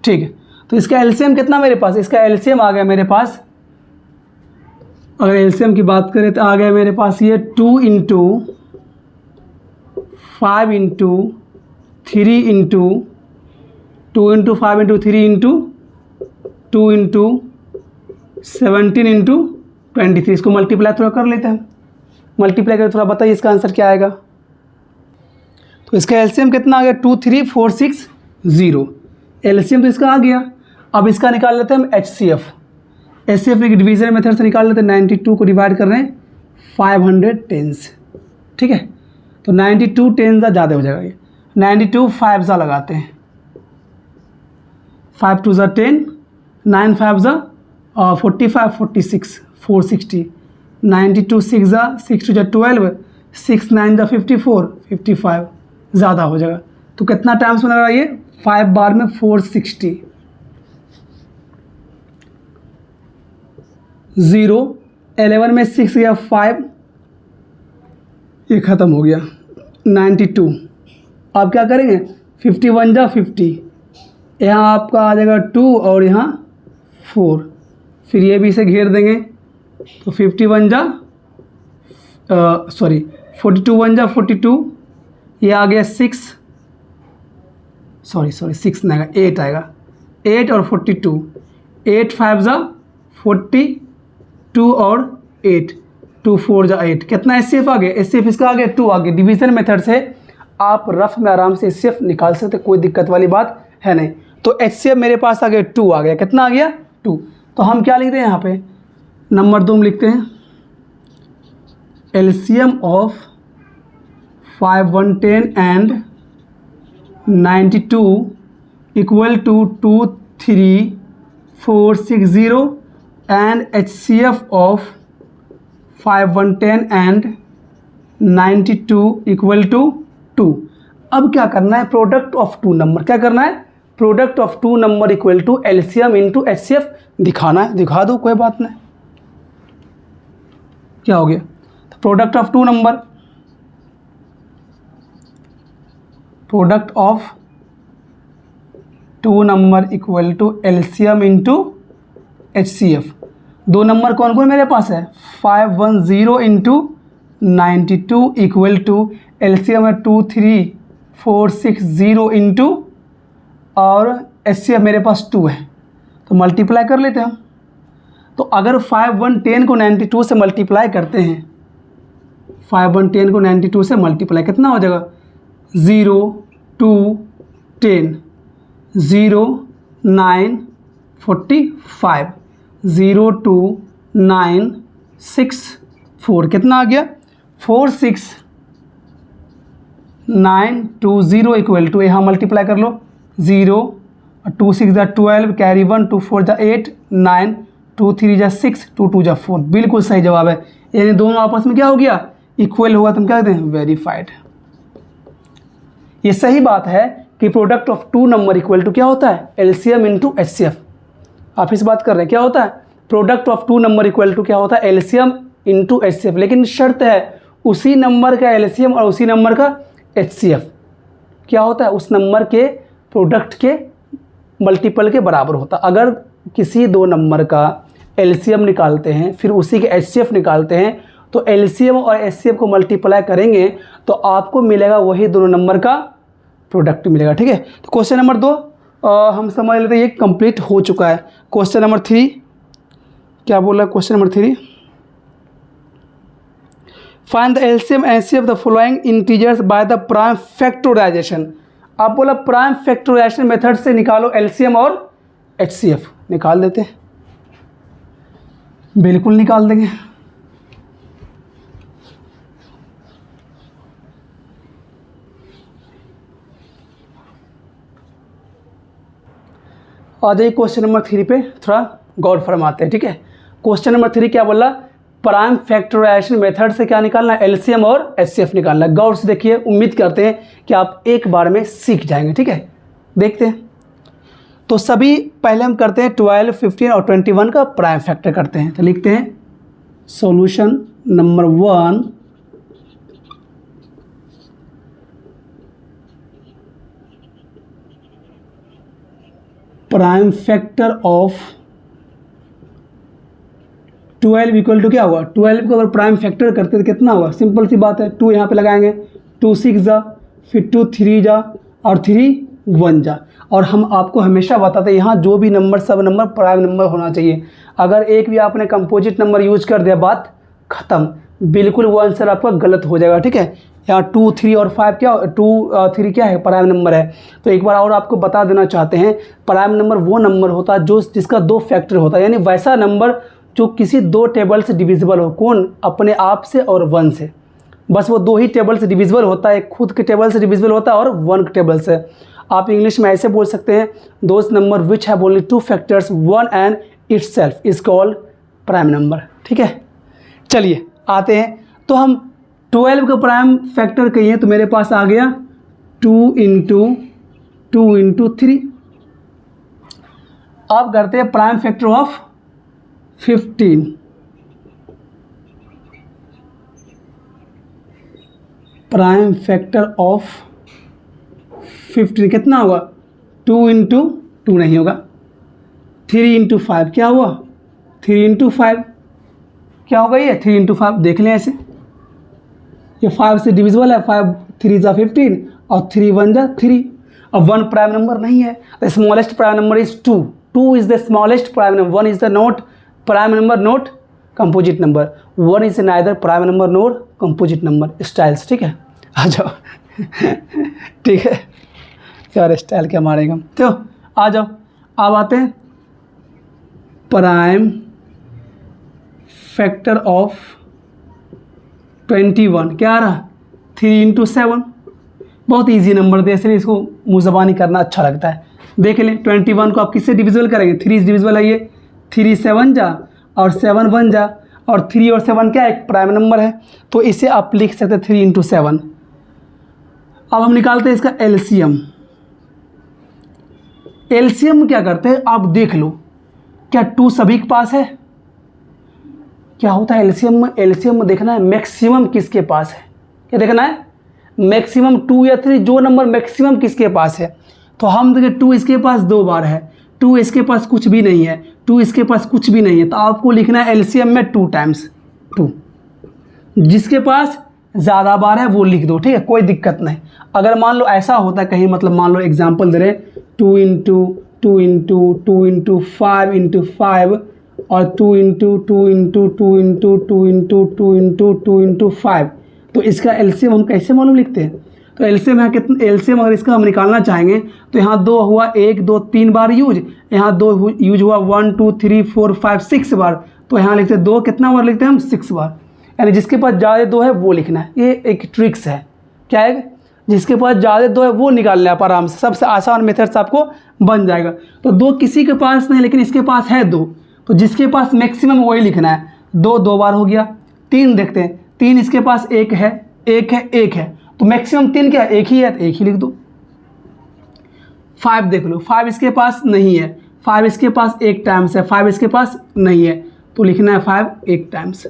ठीक है। तो इसका एलसीएम कितना मेरे पास, इसका एलसीएम आ गया मेरे पास, अगर एलसीएम की बात करें तो आ गया मेरे पास ये 2 × 5 × 3 × 2 × 5 × 3 × 2 × 17 × 23। इसको मल्टीप्लाई थोड़ा कर लेते हैं, मल्टीप्लाई करके थोड़ा बताइए इसका आंसर क्या आएगा। तो इसका एलसीएम कितना आ गया, 2 3 4 6 0, एलसीएम तो इसका आ गया। अब इसका निकाल लेते हैं हम एचसीएफ। एचसीएफ की डिवीजन मेथड से निकाल लेते हैं। 92 को डिवाइड कर रहे हैं 510 से, ठीक है। तो 92 10 ज़्यादा हो जाएगा, ये 92 5 ज़ा लगाते हैं, 5 2 ज़ा 10, 9 5 ज़ा 45 46 460, 92 6 ज़ा 6 2 ज़ा 12, 6 9 ज़ा 54 55 ज़्यादा हो जाएगा। तो कितना टाइम्स बना रहा है ये, 5 बार में 460, 0 11 में 6 या 5, ये ख़त्म हो गया। 92 आप क्या करेंगे, 51 जा 50, यहाँ आपका आ जाएगा 2 और यहाँ 4, फिर ये भी इसे घेर देंगे तो 51 जा 42 1 जा 42, ये आ गया 6 सॉरी 6 नहीं आएगा, 8 आएगा। 8 और 42, 8 5 जा 42 और 8, 2 4 जा 8, कितना एचसीएफ आ गया? एचसीएफ इसका आ गया 2 आ गया। डिवीज़न मेथड से आप रफ में आराम से एचसीएफ निकाल सकते, कोई दिक्कत वाली बात है नहीं। तो एचसीएफ मेरे पास आ गया 2 आ गया, कितना आ गया? 2। तो हम क्या लिखते हैं यहाँ पे? नंबर 2 में लिखते हैं LCM of 5 110 and 92 equal to 2 3 4 6 0 and HCF of 5 110 and 92 equal to 2। अब क्या करना है? प्रोडक्ट ऑफ टू नंबर, क्या करना है? Product of two number equal to LCM into HCF दिखाना है। दिखा दो, कोई बात नहीं। क्या हो गया? तो product of two number, product of two number equal to LCM into HCF। दो नंबर कौन कौन मेरे पास है? 510 इंटू 92 इक्वल टू एलसीएम है 23460 इंटू और HCF मेरे पास 2 है, तो मल्टीप्लाई कर लेते हैं हम। तो अगर 5110 को 92 से मल्टीप्लाई करते हैं, 5110 को 92 से मल्टीप्लाई कितना हो जाएगा? 0 2 10 0 9 45 0 2 9 6 4, कितना आ गया? 4 6 9 2 0 इक्वल टू, यहाँ मल्टीप्लाई कर लो, 0 2 6 जा 12, कैरी 1 2 4 जा 8 9 2 3 जा 6 2 2 जा 4, बिल्कुल सही जवाब है। यानी दोनों आपस में क्या हो गया? इक्वल होगा, तो हम क्या कहते हैं? वेरीफाइड। ये सही बात है कि product of two number equal to क्या होता है? LCM into HCF। आप इस बात कर रहे हैं, क्या होता है? Product of two number equal to क्या होता है? LCM into HCF। लेकिन शर्त है उसी नंबर का एलसीएम और उसी नंबर का HCF क्या होता है? उस नंबर के प्रोडक्ट के मल्टीपल के बराबर होता है। अगर किसी दो नंबर का एलसीएम निकालते हैं फिर उसी के HCF निकालते हैं, तो एलसीएम और HCF को मल्टीप्लाई करेंगे तो आपको मिलेगा वही दोनों नंबर का प्रोडक्ट मिलेगा। ठीक है, तो क्वेश्चन नंबर 2 हम समझ लेते हैं, ये कंप्लीट हो चुका है। क्वेश्चन नंबर 3 क्या बोला? Question number 3, find the LCM and HCF the following integers by the prime factorization. आप बोला प्राइम फैक्टराइजेशन मेथड से निकालो एलसीएम और HCF। निकाल देते हैं, बिल्कुल निकाल देंगे। आ जाइए क्वेश्चन नंबर 3 पे थोड़ा गौर फरमाते हैं। ठीक है, क्वेश्चन नंबर 3 क्या बोला? प्राइम फैक्टराइजेशन मेथड से क्या निकालना है? एलसीएम और HCF निकालना है। गौर से देखिए, उम्मीद करते हैं कि आप एक बार में सीख जाएंगे। ठीक है, देखते हैं। तो सभी पहले हम करते हैं 12, 15 और 21 का प्राइम फैक्टर करते हैं। तो लिखते हैं solution number 1, prime factor of 12 equal to क्या हुआ? 12 को अगर प्राइम फैक्टर करते तो कितना हुआ? सिंपल सी बात है, 2 यहाँ पे लगाएंगे, 2 6 जा, फिर 2 3 जा और 3 1 जा। और हम आपको हमेशा बताते हैं यहाँ जो भी नंबर सब नंबर प्राइम नंबर होना चाहिए। अगर एक भी आपने कंपोजिट नंबर यूज कर दिया, बात ख़त्म, बिल्कुल वो आंसर आपका गलत हो जाएगा। ठीक है, यहाँ 2 3 और 5 क्या 2 3 क्या है? प्राइम नंबर है। तो एक बार और आपको बता देना चाहते हैं, प्राइम नंबर वो नंबर होता है जो जिसका 2 फैक्टर होता है, यानी वैसा नंबर जो किसी 2 टेबल से डिविजिबल हो। कौन? अपने आप से और 1 से। बस वो 2 ही टेबल से डिविजिबल होता है, खुद के टेबल से डिविजिबल होता है और 1 के टेबल से। आप इंग्लिश में ऐसे बोल सकते हैं, those number which have only 2 factors 1 and itself is called prime number. ठीक है, चलिए आते हैं। तो हम 12 का प्राइम फैक्टर कहिए तो मेरे पास आ गया 2 इंटू 3। अब करते हैं prime factor of 15। Prime factor of 15 कितना होगा? 2 इंटू 2 नहीं होगा, 3 इंटू 5 क्या हुआ? 3 इंटू 5 क्या होगा? ये 3 इंटू 5 देख लें ऐसे, ये 5 से डिविजिबल है, 5 3 जा 15 और 3 1 जा 3। और 1 प्राइम नंबर नहीं है। The smallest prime number is 2, 2 is the smallest prime number, 1 is the not prime number not composite number, 1 is neither prime number NOR composite number. Styles, ठीक है, आ जाओ ठीक है यार, स्टाइल क्या मारेगा, तो आ जाओ। अब आते हैं प्राइम फैक्टर ऑफ 21, क्या आ रहा 3 इंटू 7। बहुत इजी नंबर दे, इसलिए इसको मुँह ज़बानी करना अच्छा लगता है। देख लें 21 को आप किससे डिविजिबल करेंगे, 3 डिविजिबल है ये, 3 7 जा और 7 1 जा, और 3 और 7 क्या एक प्राइम नंबर है, तो इसे आप लिख सकते हैं 3 इंटू 7। अब हम निकालते हैं इसका एलसीएम। एलसीएम क्या करते हैं आप देख लो, क्या 2 सभी के पास है, क्या होता है एलसीएम में, एलसीएम में देखना है मैक्सिमम किसके पास है, क्या देखना है मैक्सिमम 2 या 3, जो नंबर मैक्सिमम किसके पास है। तो हम देखें 2 इसके पास 2 बार है, 2 इसके पास कुछ भी नहीं है, 2 इसके पास कुछ भी नहीं है, तो आपको लिखना है एलसीएम में 2 टाइम्स 2। जिसके पास ज़्यादा बार है वो लिख दो, ठीक है, कोई दिक्कत नहीं। अगर मान लो ऐसा होता है कहीं, मतलब मान लो एग्जांपल दे रहे 2 इंटू 2 इंटू 2 इंटू 5 इंटू 5 और 2 into 2 into 2 into 2 into 2 into 2 into 5, तो इसका एलसीएम हम कैसे मालूम लिखते हैं। तो एलसीएम यहाँ कितना, एलसीएम अगर इसका हम निकालना चाहेंगे तो यहाँ 2 हुआ 1 2 3 बार यूज, यहाँ 2 यूज हुआ 1 2 3 4 5 6 बार, तो यहाँ लिखते हैं 2 कितना बार लिखते हैं हम 6 बार, यानी जिसके पास ज़्यादा 2 है वो लिखना है। ये एक ट्रिक्स है, क्या है, जिसके पास ज़्यादा 2 है वो निकालना है आप आराम से, सबसे आसान मेथड से आपको बन जाएगा। तो 2 किसी के पास नहीं, लेकिन इसके पास है 2, तो जिसके पास मैक्सिमम वही लिखना है। 2 2 बार हो गया। 3 देखते हैं, 3 इसके पास 1 है 1 है 1 है, तो मैक्सिमम 3 क्या है, 1 ही है, तो 1 ही लिख दो। 5 देख लो, 5 इसके पास नहीं है, 5 इसके पास 1 टाइम्स है, 5 इसके पास नहीं है, तो लिखना है 5 1 टाइम्स।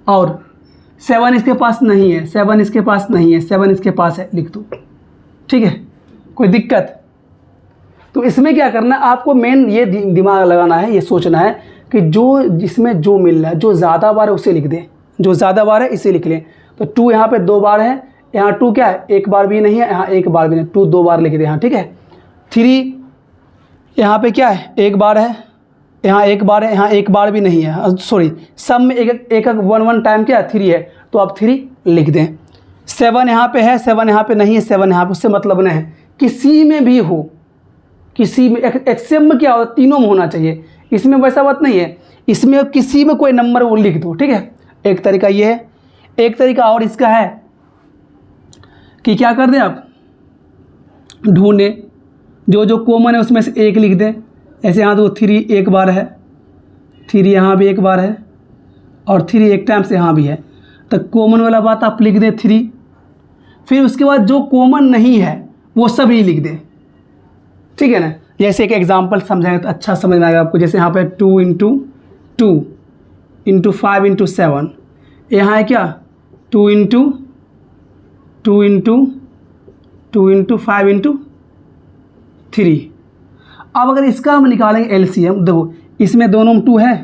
और 7 इसके पास नहीं है, 7 इसके पास नहीं है, 7 इसके पास है, लिख दो, ठीक है, कोई दिक्कत। तो इसमें क्या करना है आपको, मेन ये दिमाग लगाना है, ये सोचना है कि जो जिसमें जो मिल रहा है, जो ज़्यादा बार है उसे लिख दें, जो ज़्यादा बार है इसे लिख लें। तो 2 यहाँ पे 2 बार है, यहाँ 2 क्या है 1 बार भी नहीं है, यहाँ 1 बार भी नहीं, 2 2 बार लिख दें यहाँ, ठीक है। 3 यहाँ पे क्या है 1 बार है, यहाँ 1 बार है, यहाँ 1 बार भी नहीं है, सॉरी सब में एक 1 टाइम क्या है 3 है, तो आप 3 लिख दें। 7 यहाँ पे है, 7 यहाँ पे नहीं है, 7 यहाँ पे, उससे मतलब नहीं है, किसी में भी हो, किसी में एचसीएम में क्या होता है तीनों में होना चाहिए, इसमें वैसा बात नहीं है, इसमें किसी में कोई नंबर वो लिख दो, ठीक है। एक तरीका ये है। एक तरीका और इसका है कि क्या कर दें आप, ढूंढें जो जो कॉमन है उसमें से 1 लिख दें। ऐसे यहाँ तो 3 1 बार है, 3 यहाँ भी 1 बार है, और 3 1 टाइम से यहाँ भी है, तो कॉमन वाला बात आप लिख दें 3। फिर उसके बाद जो कॉमन नहीं है वो सभी लिख दें, ठीक है ना। जैसे एक एग्जांपल समझाएंगे तो अच्छा समझ में आएगा आपको। जैसे यहाँ पे 2 इंटू 2 इंटू 5 इंटू 7, यहाँ है क्या 2 इंटू 2 इंटू 2 इंटू 5 इंटू 3। अब अगर इसका हम निकालेंगे एलसीएम, देखो इसमें दोनों में 2 है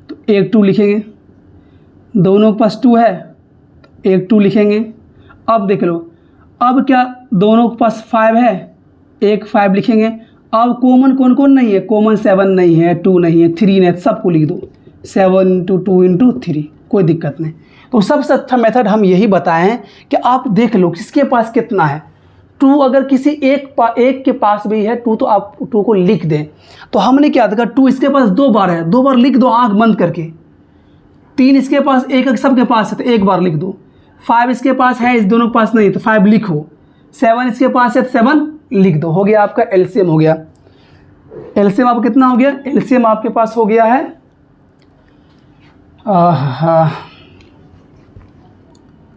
तो 1 2 लिखेंगे, दोनों के पास 2 है तो 1 2 लिखेंगे। अब देख लो, अब क्या दोनों के पास 5 है, 1 5 लिखेंगे। अब कॉमन कौन कौन नहीं है, कॉमन 7 नहीं है, 2 नहीं है, 3 नहीं है, सबको लिख दो 7 इंटू 2 इंटू 3, कोई दिक्कत नहीं। तो सबसे अच्छा मेथड हम यही बताएं हैं कि आप देख लो किसके पास कितना है। 2 अगर किसी एक के पास भी है 2, तो आप 2 को लिख दें। तो हमने क्या देखा, 2 इसके पास 2 बार है, 2 बार लिख दो आंख बंद करके। 3 इसके पास 1 सबके पास है तो 1 बार लिख दो। 5 इसके पास है, इस दोनों के पास नहीं तो 5 लिखो। 7 इसके पास है तो 7 लिख दो। हो गया आपका एलसीएम हो गया। एलसीएम आपका कितना हो गया, एलसीएम आपके पास हो गया है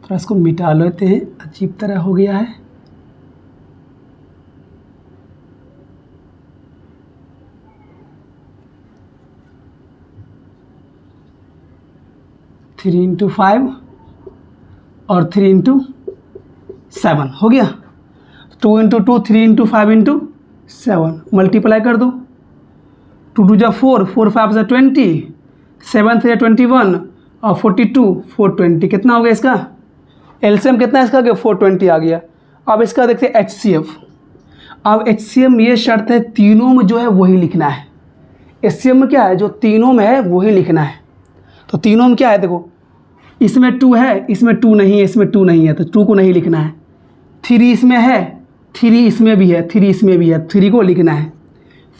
थोड़ा इसको मिटा लेते हैं, अजीब तरह हो गया है। थ्री इंटू 5 और 3 इंटू 7 हो गया। 2 इंटू 2 3 इंटू 5 इंटू 7 मल्टीप्लाई कर दो। 2 2 जा 4, 4 5 जा 20, 7 3 21 और 42 420 कितना हो गया इसका एलसीएम कितना है इसका, 420 आ गया। अब इसका देखते हैं एचसीएफ। अब HCM में ये शर्त है, तीनों में जो है वही लिखना है। HCM में क्या है, जो तीनों में है वही लिखना है। तो तीनों में क्या है, देखो इसमें 2 है, इसमें 2 नहीं है, इसमें 2 नहीं है, तो 2 को नहीं लिखना है। 3 इसमें है, 3 इसमें भी है, 3 इसमें भी है, 3 को लिखना है।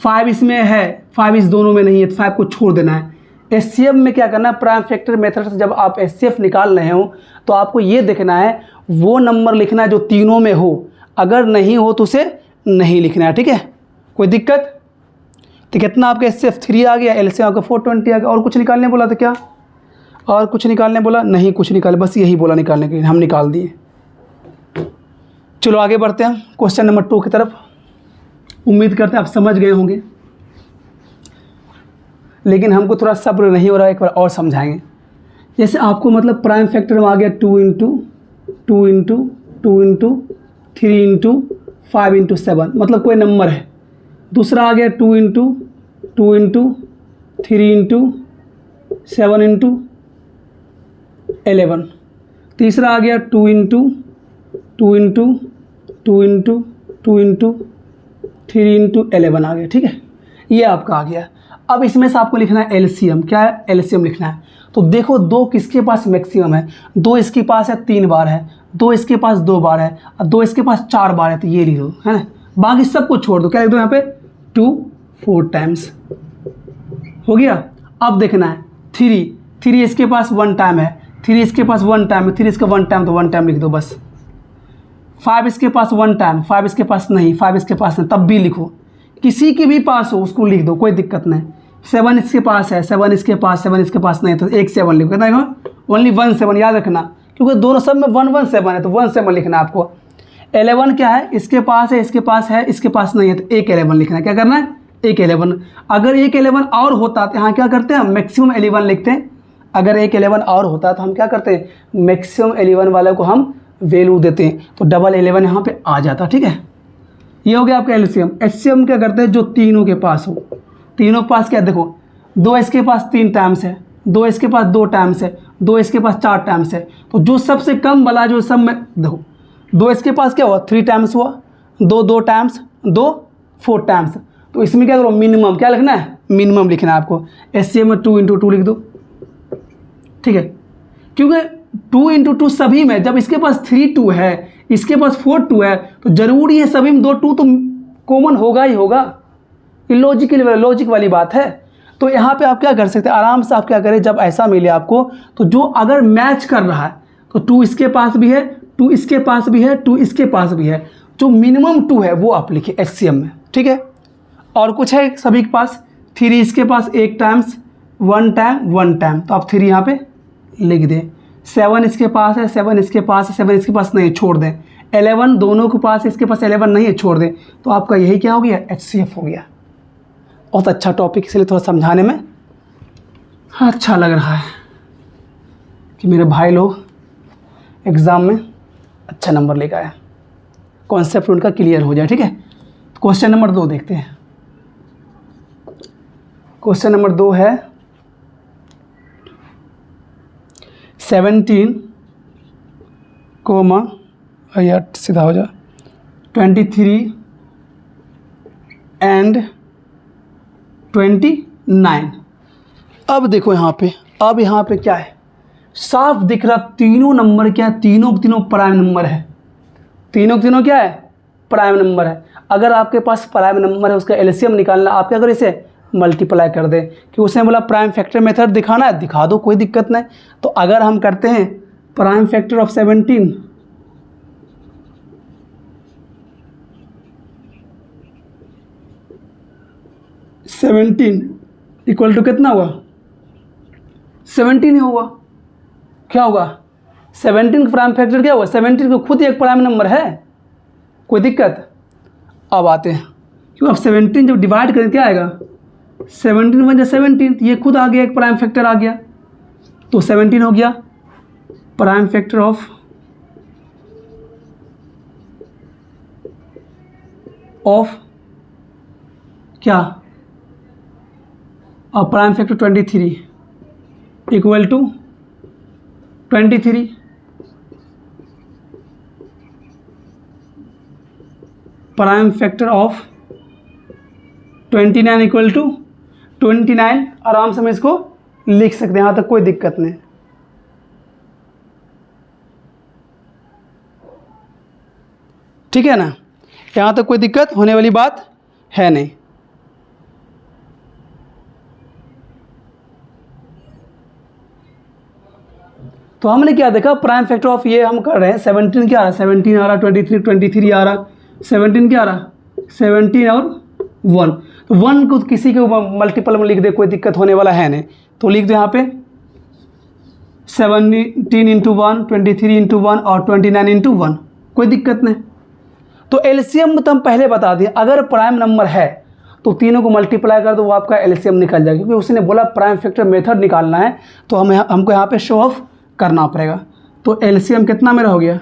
5 इसमें है, 5 इस दोनों में नहीं है, तो 5 को छोड़ देना है। HCF में क्या करना है, प्राइम फैक्टर मेथड से जब आप HCF निकाल रहे हो तो आपको ये देखना है वो नंबर लिखना है जो तीनों में हो, अगर नहीं हो तो उसे नहीं लिखना है। ठीक है, कोई दिक्कत? तो कितना आपका HCF 3 आ गया, LCM आपका 420 आ गया। और कुछ निकालने बोला था क्या? और कुछ निकालने बोला? नहीं, कुछ निकाले, बस यही बोला निकालने के लिए, हम निकाल दिए। चलो आगे बढ़ते हैं क्वेश्चन नंबर 2 की तरफ। उम्मीद करते हैं आप समझ गए होंगे, लेकिन हमको थोड़ा सब्र नहीं हो रहा है, एक बार और समझाएंगे। जैसे आपको मतलब प्राइम फैक्टर में आ गया 2 into 2 into 2 into 3 into 5 into 7, मतलब कोई नंबर है। दूसरा आ गया 2 इंटू 2 इंटू 3 इंटू 7 इंटू 11। तीसरा आ गया 2 into 2 into 2 into 2 into 3 into 11 आ गया। ठीक है, ये आपका आ गया। अब इसमें से आपको लिखना है LCM। क्या है? LCM लिखना है। तो देखो 2 किसके पास मैक्सिमम है, 2 इसके पास है 3 बार है, 2 इसके पास 2 बार है, और 2 इसके पास 4 बार है, तो ये लिख दो, है ना। बाकी सबको छोड़ दो। क्या लिख दो यहाँ पे? 2 4 टाइम्स हो गया। अब देखना है 3 इसके पास 1 टाइम है, 3 इसके पास 1 टाइम है, 3 इसका 1 टाइम, तो 1 टाइम लिख दो बस। 5 इसके पास 1 टाइम, 5 इसके पास नहीं, 5 इसके पास नहीं, तब भी लिखो। किसी के भी पास हो उसको लिख दो, कोई दिक्कत नहीं। 7 इसके पास है, 7 इसके पास, 7 इसके पास नहीं, तो एक 7 लिखो। कितना? ओनली 1 7, याद रखना, क्योंकि दोनों सब में 1 1 7 है, तो 1 7 लिखना है आपको। 11 क्या है? इसके पास है, इसके पास है, इसके पास नहीं है, तो एक 11 लिखना है। क्या करना है? एक 11। अगर एक 11 और होता तो यहाँ क्या करते हैं, हम मैक्सिमम 11 लिखते हैं। अगर एक 11 और होता तो हम क्या करते हैं, मैक्सिमम 11 वाले को हम वैल्यू देते हैं, तो डबल 11 यहाँ पे आ जाता। ठीक है, ये हो गया आपका LCM। HCM क्या करते हैं, जो तीनों के पास हो। तीनों के पास क्या, देखो 2 इसके पास 3 टाइम्स है, 2 इसके पास 2 टाइम्स है, 2 इसके पास 4 टाइम्स है, तो जो सबसे कम वाला जो सब में देखो 2 इसके पास क्या हुआ, 3 टाइम्स हुआ, 2 2 टाइम्स, 2 4 टाइम्स, तो इसमें क्या करो, मिनिमम क्या लिखना है, मिनिमम लिखना है आपको। HCM में 2 इंटू 2 लिख दो। ठीक है, क्योंकि 2 इंटू 2 सभी में, जब इसके पास 3 2 है, इसके पास 4 2 है, तो जरूरी है सभी में 2 2 तो कॉमन होगा ही होगा। ये लॉजिक वाली बात है। तो यहाँ पे आप क्या कर सकते हैं, आराम से आप क्या करें, जब ऐसा मिले आपको, तो जो अगर मैच कर रहा है तो 2 इसके पास भी है, 2 इसके पास भी है, 2 इसके पास भी है, जो मिनिमम 2 है वो आप लिखिए HCM में। ठीक है, और कुछ है सभी के पास, 3 इसके पास 1 टाइम्स, 1 टाइम 1 टाइम, तो आप 3 यहाँ पे लिख दें। 7 इसके पास है, 7 इसके पास है, 7 इसके पास नहीं, छोड़ दें। 11 दोनों के पास, इसके पास 11 नहीं है, छोड़ दें। तो आपका यही क्या हो गया, HCF हो गया। बहुत अच्छा टॉपिक, इसलिए थोड़ा समझाने में अच्छा लग रहा है कि मेरे भाई लोग एग्ज़ाम में अच्छा नंबर लेकर आए, कॉन्सेप्ट उनका क्लियर हो जाए। ठीक है, क्वेश्चन नंबर 2 देखते हैं। क्वेश्चन नंबर 2 है 17 कोमा, या सीधा हो जा, 23 एंड 29। अब देखो यहाँ पे क्या है, साफ दिख रहा, तीनों नंबर क्या है, तीनों प्राइम नंबर है। तीनों क्या है, प्राइम नंबर है। अगर आपके पास प्राइम नंबर है, उसका LCM निकालना, आप क्या करें, इसे मल्टीप्लाई कर दें, कि उसने बोला प्राइम फैक्टर मेथड दिखाना है, दिखा दो, कोई दिक्कत नहीं। तो अगर हम करते हैं prime factor of 17, equal to कितना हुआ, 17 ही होगा। क्या होगा, 17 का प्राइम फैक्टर क्या हुआ, 17 को खुद ही एक प्राइम नंबर है, कोई दिक्कत। अब आते हैं, क्योंकि अब 17 जब डिवाइड करें क्या आएगा, 17 बन जाए 17, ये खुद आ गया, एक प्राइम फैक्टर आ गया, तो 17 हो गया प्राइम फैक्टर ऑफ क्या, और prime factor 23 equal to 23 prime factor of 29 equal to 29, आराम से हम इसको लिख सकते हैं, यहाँ तक कोई दिक्कत नहीं। ठीक है ना, यहाँ तक कोई दिक्कत होने वाली बात है नहीं। तो हमने क्या देखा, प्राइम फैक्टर ऑफ ये हम कर रहे हैं 17 क्या आ रहा है, 17 आ रहा, 23 23 आ रहा, 17 क्या आ रहा, 17 और 1। तो 1 को किसी के मल्टीपल में लिख दे, कोई दिक्कत होने वाला है नहीं। तो लिख दो यहाँ पे 17 इंटू 1, 23 इंटू 1 और 29 इंटू 1, कोई दिक्कत नहीं। तो एलसीएम तो हम पहले बता दिए, अगर प्राइम नंबर है तो तीनों को मल्टीप्लाई कर दो, वो आपका एलसीएम निकल जाएगा, क्योंकि उसने बोला प्राइम फैक्टर मेथड निकालना है, तो हमको यहाँ पे शो ऑफ करना पड़ेगा। तो एलसीएम कितना मेरा हो गया,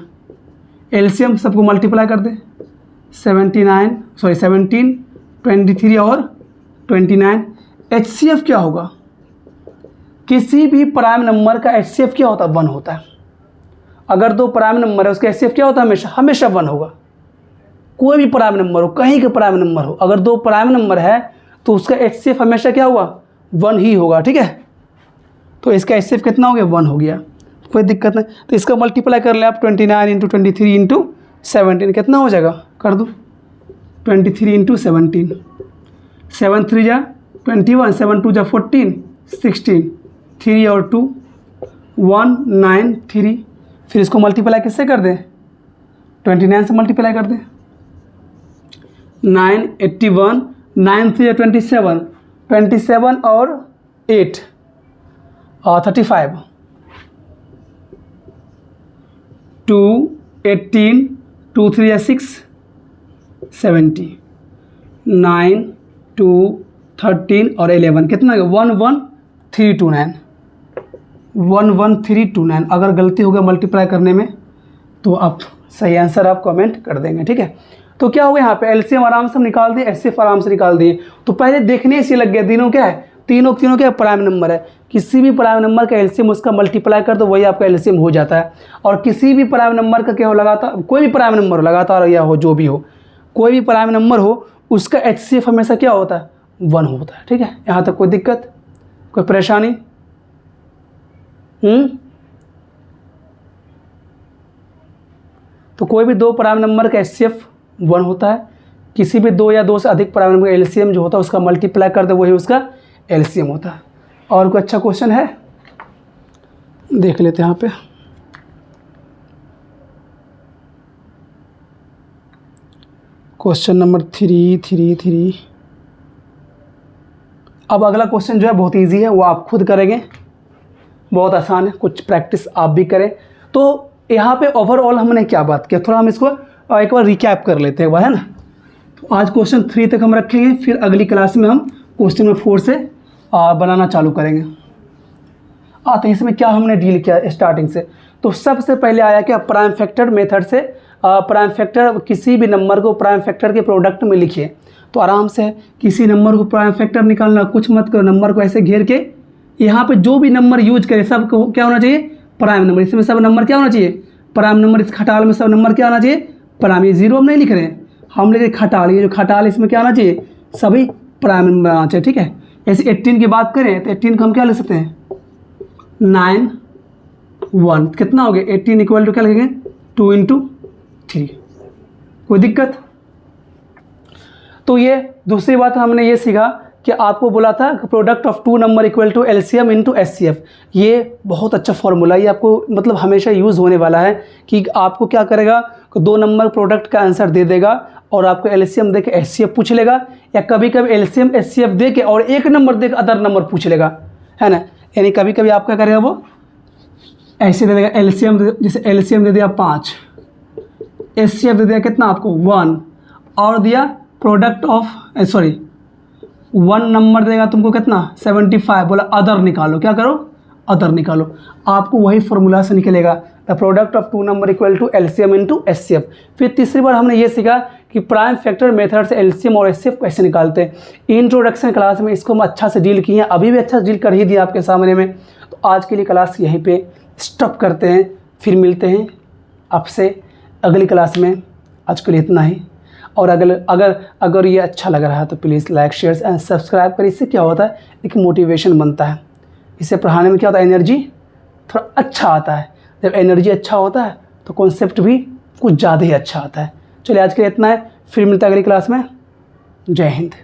एलसीएम सबको मल्टीप्लाई कर दे, 17 23 और 29। एचसीएफ क्या होगा, किसी भी प्राइम नंबर का एचसीएफ क्या होता है, 1 होता है। अगर दो प्राइम नंबर है उसका एचसीएफ क्या होता है, हमेशा 1 होगा। कोई भी प्राइम नंबर हो, कहीं के प्राइम नंबर हो, अगर दो प्राइम नंबर है तो उसका एचसीएफ हमेशा क्या हुआ, 1 ही होगा। ठीक है, तो इसका एचसीएफ कितना हो गया, 1 हो गया, कोई दिक्कत नहीं। तो इसका मल्टीप्लाई कर ले आप 29 इंटू 23 इंटू 17, कितना हो जाएगा, कर दो 23 इंटू 17, 7 3 जा 21, 7 2 जा 14, 16, 3 और 2 1 9 3। फिर इसको मल्टीप्लाई किससे कर दें, 29 से मल्टीप्लाई कर दें, 9 81, 9 3 27, 27 और 8 35, 2 18, 2 3 6 70, 9 2 13 और 11, कितना है 11329, 11329। अगर गलती हो गया मल्टीप्लाई करने में तो आप सही आंसर आप कमेंट कर देंगे। ठीक है, तो क्या होगा, यहाँ पे एलसीएम आराम से हम निकाल दिए, एचसीएफ आराम से निकाल दिए। तो पहले देखने से लग गया तीनों क्या है, तीनों क्या प्राइम नंबर है। किसी भी प्राइम नंबर का एलसीएम उसका मल्टीप्लाई कर दो, वही आपका एलसीएम हो जाता है। और किसी भी प्राइम नंबर का क्या हो, लगातार कोई भी प्राइम नंबर हो, लगातार या हो जो भी हो, कोई भी प्राइम नंबर हो, उसका एचसीएफ हमेशा क्या होता है, 1 होता है। ठीक है, यहाँ तक कोई दिक्कत, कोई परेशानी? तो कोई भी दो प्राइम नंबर का एचसीएफ 1 होता है। किसी भी दो या दो से अधिक प्राइम नंबर का एलसीएम जो होता है उसका मल्टीप्लाई कर दो, वही उसका एलसीएम होता है। और कोई अच्छा क्वेश्चन है, देख लेते हैं यहाँ पे। Question number 333। अब अगला क्वेश्चन जो है बहुत इजी है, वो आप खुद करेंगे, बहुत आसान है, कुछ प्रैक्टिस आप भी करें। तो यहाँ पे ओवरऑल हमने क्या बात किया, थोड़ा हम इसको एक बार रिकैप कर लेते हैं, है ना। तो आज क्वेश्चन 3 तक हम रखेंगे, फिर अगली क्लास में हम क्वेश्चन नंबर 4 से बनाना चालू करेंगे। तो इसमें क्या हमने डील किया स्टार्टिंग से, तो सबसे पहले आया क्या, प्राइम फैक्टर मेथड से प्राइम फैक्टर, किसी भी नंबर को प्राइम फैक्टर के प्रोडक्ट में लिखिए। तो आराम से किसी नंबर को प्राइम फैक्टर निकालना, कुछ मत करो, नंबर को ऐसे घेर के यहाँ पे जो भी नंबर यूज करे सब को क्या होना चाहिए, प्राइम नंबर। इसमें सब नंबर क्या होना चाहिए, प्राइम नंबर। इस खटाल में सब नंबर क्या होना चाहिए, प्राइम। ये जीरो हम नहीं लिख रहे हैं, हम लिख रहे खटाल, ये जो खटाल इसमें क्या आना चाहिए, सभी प्राइम नंबर आना चाहिए। ठीक है, ऐसे 18 की बात करें तो 18 को हम क्या लिख सकते हैं, 9 1, कितना हो गया 18 इक्वल टू क्या लिखेंगे, 2 इंटू 3, कोई दिक्कत? तो ये दूसरी बात हमने ये सीखा कि आपको बोला था कि product of 2 number equal to LCM into HCF. ये बहुत अच्छा फॉर्मूला, ये आपको मतलब हमेशा यूज़ होने वाला है कि आपको क्या करेगा, 2 नंबर प्रोडक्ट का आंसर दे देगा और आपको एलसीएम दे के एचसीएफ पूछ लेगा, या कभी कभी एलसीएम एचसीएफ दे के और एक नंबर दे के अदर नंबर पूछ लेगा, है ना। यानी कभी कभी आप क्या करेगा, वो ऐसे दे देगा एलसीएम, जैसे एलसीएम दे दिया 5, एचसीएफ दे दिया कितना आपको 1, और दिया प्रोडक्ट ऑफ 1 नंबर देगा तुमको कितना 75, बोला अदर निकालो, क्या करो अदर निकालो। आपको वही फॉर्मूला से निकलेगा, the product of 2 number equal to LCM into HCF. फिर तीसरी बार हमने ये सीखा कि प्राइम फैक्टर मेथड से एलसीएम और एचसीएफ कैसे निकालते हैं। इंट्रोडक्शन क्लास में इसको हम अच्छा से डील किए हैं, अभी भी अच्छा डील कर ही दिया आपके सामने में। तो आज के लिए क्लास यहीं पे स्टॉप करते हैं, फिर मिलते हैं आपसे अगली क्लास में। आज के लिए इतना ही। और अगर ये अच्छा लग रहा है तो please like share and subscribe करिए। इससे क्या होता है, एक मोटिवेशन बनता है। इससे पढ़ाने में क्या होता है, एनर्जी थोड़ा अच्छा आता है। जब एनर्जी अच्छा होता है तो कॉन्सेप्ट भी कुछ ज़्यादा ही अच्छा आता है। चलिए आज के लिए इतना है, फिर मिलता है अगली क्लास में। जय हिंद।